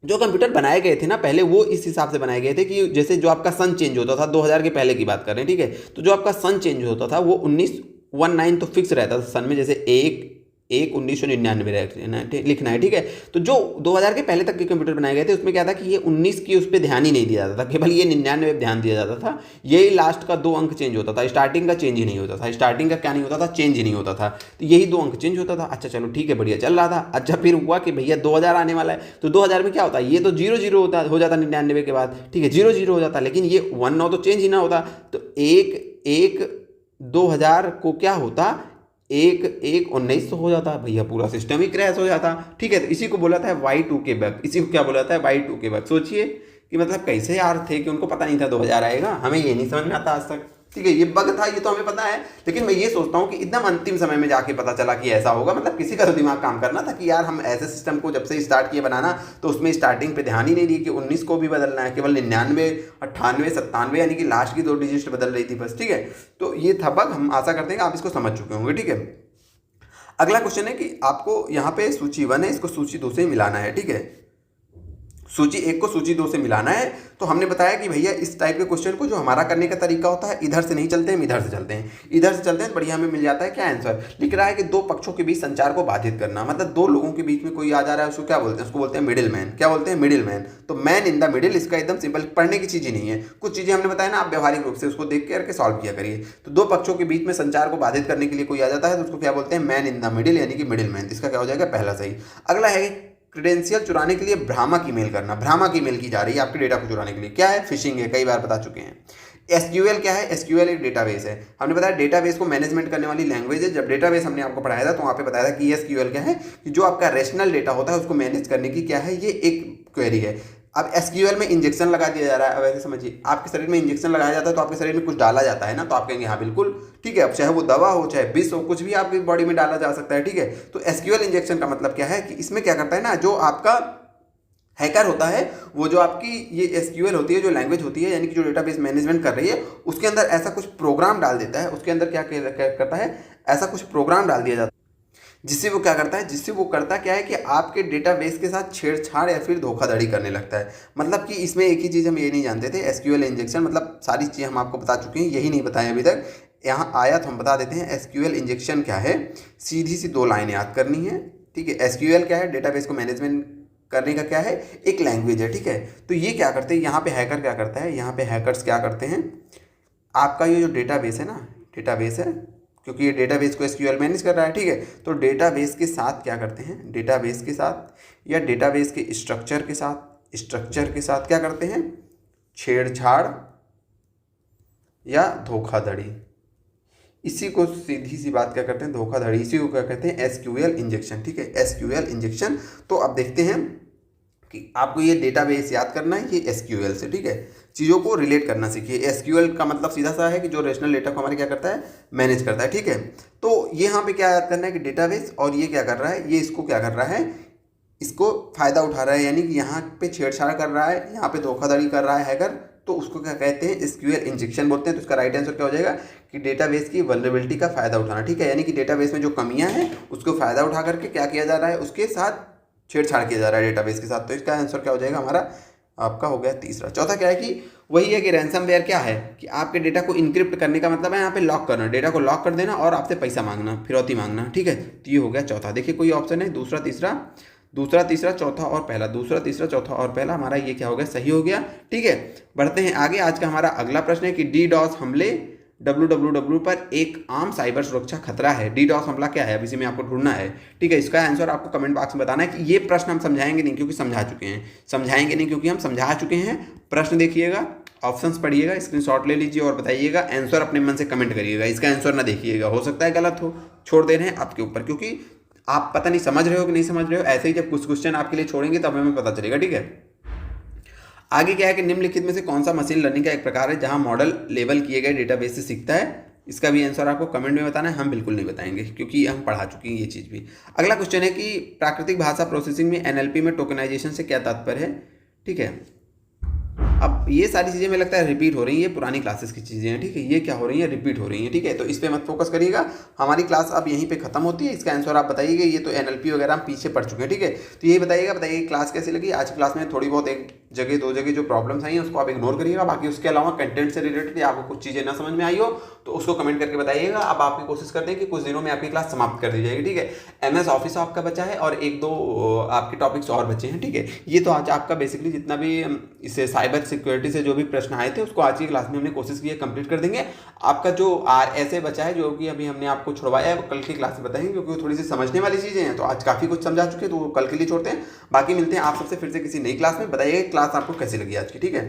जो कंप्यूटर बनाए गए थे ना पहले, वो इस हिसाब से बनाए गए थे कि जैसे जो आपका सन चेंज होता था, 2000 के पहले की बात कर रहे हैं, ठीक है। तो जो आपका सन चेंज होता था वो 1919 तो फिक्स रहता था सन में, जैसे 1/1999 लिखना है, ठीक है। तो जो 2000 के पहले तक के कंप्यूटर बनाए गए थे उसमें क्या था कि ये 19 की उस पर ध्यान ही नहीं दिया जाता था, केवल ये 99 पे ध्यान दिया जाता था। यही लास्ट का 2 अंक चेंज होता था, स्टार्टिंग का चेंज ही नहीं होता था। स्टार्टिंग का क्या नहीं होता था, चेंज ही नहीं होता था। तो यही 2 अंक चेंज होता था। अच्छा चलो ठीक है, बढ़िया चल रहा था। अच्छा फिर हुआ कि भैया 2000 आने वाला है, तो 2000 में क्या होता है, ये तो 00 हो जाता 99 के बाद, ठीक है, 00 हो जाता, लेकिन ये 19 तो चेंज ही ना होता। तो 1/1/2000 को क्या होता, 1/1/1900 हो जाता भैया, पूरा सिस्टम ही क्रैश हो जाता, ठीक है। तो इसी को बोला था Y2K बग। इसी को क्या बोला था, Y2K बग। सोचिए कि मतलब कैसे यार थे कि उनको पता नहीं था 2000 आएगा, हमें ये नहीं समझ में आता आज तक। ठीक है, ये बग था, ये तो हमें पता है, लेकिन मैं ये सोचता हूँ कि एकदम अंतिम समय में जाके पता चला कि ऐसा होगा। मतलब किसी का तो दिमाग काम करना था कि यार हम ऐसे सिस्टम को जब से स्टार्ट किए बनाना, तो उसमें स्टार्टिंग पे ध्यान ही नहीं दिया कि 19 को भी बदलना है, केवल 99, 98, 97 यानी कि लास्ट की 2 डिजिट बदल रही थी बस। ठीक है, तो ये था बग, हम आशा करते हैं कि आप इसको समझ चुके होंगे। ठीक है, अगला क्वेश्चन है कि आपको यहाँ पे सूची 1 है, इसको सूची 2 से मिलाना है। ठीक है, सूची 1 को सूची 2 से मिलाना है। तो हमने बताया कि भैया इस टाइप के क्वेश्चन को जो हमारा करने का तरीका होता है, इधर से नहीं चलते हम इधर से चलते हैं, इधर से चलते हैं, बढ़िया हमें मिल जाता है क्या आंसर। लिख रहा है कि 2 पक्षों के बीच संचार को बाधित करना, मतलब 2 लोगों के बीच में कोई आ जा रहा है, उसको क्या बोलते हैं, उसको बोलते हैं मिडिल मैन। क्या बोलते हैं, मिडिल मैन। तो मैन इन द मिडिल, इसका एकदम सिंपल, पढ़ने की चीज़ ही नहीं है, कुछ चीज़ें हमने बताया ना, आप व्यवहारिक रूप से उसको देख करके सॉल्व किया करिए। तो 2 पक्षों के बीच में संचार को बाधित करने के लिए कोई आ जाता है तो उसको क्या बोलते हैं, मैन इन द मिडिल, यानी कि मिडिल मैन। इसका क्या हो जाएगा, पहला सही। अगला है क्रेडेंशियल चुराने के लिए भ्रामक ईमेल करना। भ्रामक ईमेल की जा रही है आपके डेटा को चुराने के लिए, क्या है, फिशिंग है, कई बार बता चुके हैं। एसक्यूएल क्या है, एसक्यूएल एक डेटाबेस है। हमने बताया डेटाबेस को मैनेजमेंट करने वाली लैंग्वेज है। जब डेटाबेस हमने आपको पढ़ाया था तो वहाँ पे बताया था कि एसक्यूएल क्या है, कि जो आपका रेशनल डेटा होता है उसको मैनेज करने की क्या है, ये एक क्वेरी है। अब एसक्यूएल में इंजेक्शन लगा दिया जा रहा है। अब ऐसे समझिए, आपके शरीर में इंजेक्शन लगाया जाता है तो आपके शरीर में कुछ डाला जाता है ना, तो आप कहेंगे हाँ बिल्कुल ठीक है। अब चाहे वो दवा हो, चाहे विष हो, कुछ भी आपकी बॉडी में डाला जा सकता है। ठीक है, तो एसक्यूएल इंजेक्शन का मतलब क्या है कि इसमें क्या करता है ना, जो आपका हैकर होता है, वो जो आपकी ये एसक्यूएल होती है, जो लैंग्वेज होती है, यानी कि जो डेटाबेस मैनेजमेंट कर रही है, उसके अंदर ऐसा कुछ प्रोग्राम डाल देता है। उसके अंदर क्या करता है, ऐसा कुछ प्रोग्राम डाल दिया जाता है जिससे वो क्या करता है, जिससे वो करता क्या है कि आपके डेटाबेस के साथ छेड़छाड़ या फिर धोखाधड़ी करने लगता है। मतलब कि इसमें एक ही चीज़ हम ये नहीं जानते थे, एसक्यूएल इंजेक्शन, मतलब सारी चीज़ें हम आपको बता चुके हैं, यही नहीं बताएं अभी तक। यहाँ आया तो हम बता देते हैं, एसक्यूएल इंजेक्शन क्या है, सीधी सी 2 लाइन याद करनी है। ठीक है, एसक्यूएल क्या है, डेटाबेस को मैनेजमेंट करने का क्या है, एक लैंग्वेज है। ठीक है, तो ये क्या करते हैं, यहाँ पे हैकर क्या करता है, यहाँ पे हैकर्स क्या करते हैं, आपका ये जो डेटाबेस है ना, डेटाबेस है, क्योंकि ये डेटाबेस को एसक्यूएल मैनेज कर रहा है। ठीक है, तो डेटाबेस के साथ क्या करते हैं, डेटाबेस के साथ या डेटाबेस के स्ट्रक्चर के साथ क्या करते हैं, छेड़छाड़ या धोखाधड़ी। इसी को सीधी सी बात क्या करते हैं, धोखाधड़ी, इसी को क्या कहते हैं, एसक्यूएल इंजेक्शन। ठीक है, एसक्यूएल इंजेक्शन। तो अब देखते हैं कि आपको ये डेटाबेस याद करना है, ये एसक्यूएल से। ठीक है, चीज़ों को रिलेट करना सीखिए। एसक्यूएल का मतलब सीधा सा है कि जो रेशनल डेटा को हमारे क्या करता है, मैनेज करता है। ठीक है, तो यहाँ पे क्या याद करना है कि डेटाबेस, और ये क्या कर रहा है, ये इसको क्या कर रहा है, इसको फ़ायदा उठा रहा है, यानी कि यहाँ पे छेड़छाड़ कर रहा है, यहाँ पे धोखाधड़ी कर रहा है हैकर, तो उसको क्या कहते हैं, एसक्यूएल इंजेक्शन बोलते हैं। तो इसका राइट आंसर क्या हो जाएगा कि डेटाबेस की वल्नरेबिलिटी का फ़ायदा उठाना। ठीक है, यानी कि डेटाबेस में जो कमियां हैं उसको फ़ायदा उठा करके क्या किया जा रहा है, उसके साथ छेड़छाड़ किया जा रहा है डेटाबेस के साथ। तो इसका आंसर क्या हो जाएगा हमारा, आपका हो गया तीसरा। चौथा क्या है कि वही है कि रैंसमवेयर क्या है कि आपके डेटा को इनक्रिप्ट करने का मतलब है यहाँ पे लॉक करना, डेटा को लॉक कर देना और आपसे पैसा मांगना, फिरौती मांगना। ठीक है, तो ये हो गया चौथा। देखिए कोई ऑप्शन है, दूसरा तीसरा चौथा और पहला, दूसरा तीसरा चौथा और पहला, हमारा ये क्या हो गया, सही हो गया। ठीक है, बढ़ते हैं आगे। आज का हमारा अगला प्रश्न है कि डीडॉस हमले www पर एक आम साइबर सुरक्षा खतरा है। डीडॉस हमला क्या है, अब इसी में आपको ढूंढना है। ठीक है, इसका आंसर आपको कमेंट बॉक्स में बताना है कि ये प्रश्न हम समझाएंगे नहीं क्योंकि समझा चुके हैं, प्रश्न देखिएगा, ऑप्शंस पढ़िएगा, स्क्रीनशॉट ले लीजिए और बताइएगा, आंसर अपने मन से कमेंट करिएगा। इसका आंसर ना देखिएगा, हो सकता है गलत हो, छोड़ दे रहे हैं आपके ऊपर, क्योंकि आप पता नहीं समझ रहे हो कि नहीं समझ रहे हो। ऐसे ही जब कुछ क्वेश्चन आपके लिए छोड़ेंगे तब हमें पता चलेगा। ठीक है, आगे क्या है कि निम्नलिखित में से कौन सा मशीन लर्निंग का एक प्रकार है जहां मॉडल लेबल किए गए डेटाबेस से सीखता है। इसका भी आंसर आपको कमेंट में बताना है, हम बिल्कुल नहीं बताएंगे क्योंकि हम पढ़ा चुके हैं ये चीज़ भी। अगला क्वेश्चन है कि प्राकृतिक भाषा प्रोसेसिंग में एनएलपी में टोकनाइजेशन से क्या तात्पर्य है। ठीक है, अब ये सारी चीज़ें मुझे लगता है रिपीट हो रही हैं, ये पुरानी क्लासेस की चीज़ें हैं। ठीक है, ये क्या हो रही हैं, रिपीट हो रही हैं। ठीक है, तो इस पर मत फोकस करिएगा, हमारी क्लास अब यहीं पे खत्म होती है। इसका आंसर आप बताइएगा, ये तो एनएलपी वगैरह हम पीछे पढ़ चुके हैं। ठीक है, तो यही बताइए क्लास कैसी लगी। आज की क्लास में थोड़ी बहुत 1 जगह 2 जगह जो प्रॉब्लम्स आई हैं उसको आप इग्नोर करिएगा, बाकी उसके अलावा कंटेंट से रिलेटेड या आपको कुछ चीज़ें ना समझ में आई हो तो उसको कमेंट करके बताइएगा। अब आपकी कोशिश करते हैं कि कुछ दिनों में आपकी क्लास समाप्त कर दी जाएगी। ठीक है, MS ऑफिस आपका बचा है और 1-2 आपके टॉपिक्स और बचे हैं। ठीक है, ये तो आज आपका बेसिकली जितना भी इससे साइबर सिक्योरिटी से जो भी प्रश्न आए थे उसको आज की क्लास में हमने कोशिश की है कंप्लीट कर देंगे। आपका जो RSA बचा है जो कि अभी हमने आपको छुड़वाया है वो कल की क्लास में बताएंगे, क्योंकि वो थोड़ी सी समझने वाली चीज़ें हैं। तो आज काफ़ी कुछ समझा चुके हैं तो वो कल के लिए छोड़ते हैं। बाकी मिलते हैं आप सबसे फिर से किसी नई क्लास में। बताइए क्लास आपको कैसी लगी आज की। ठीक है।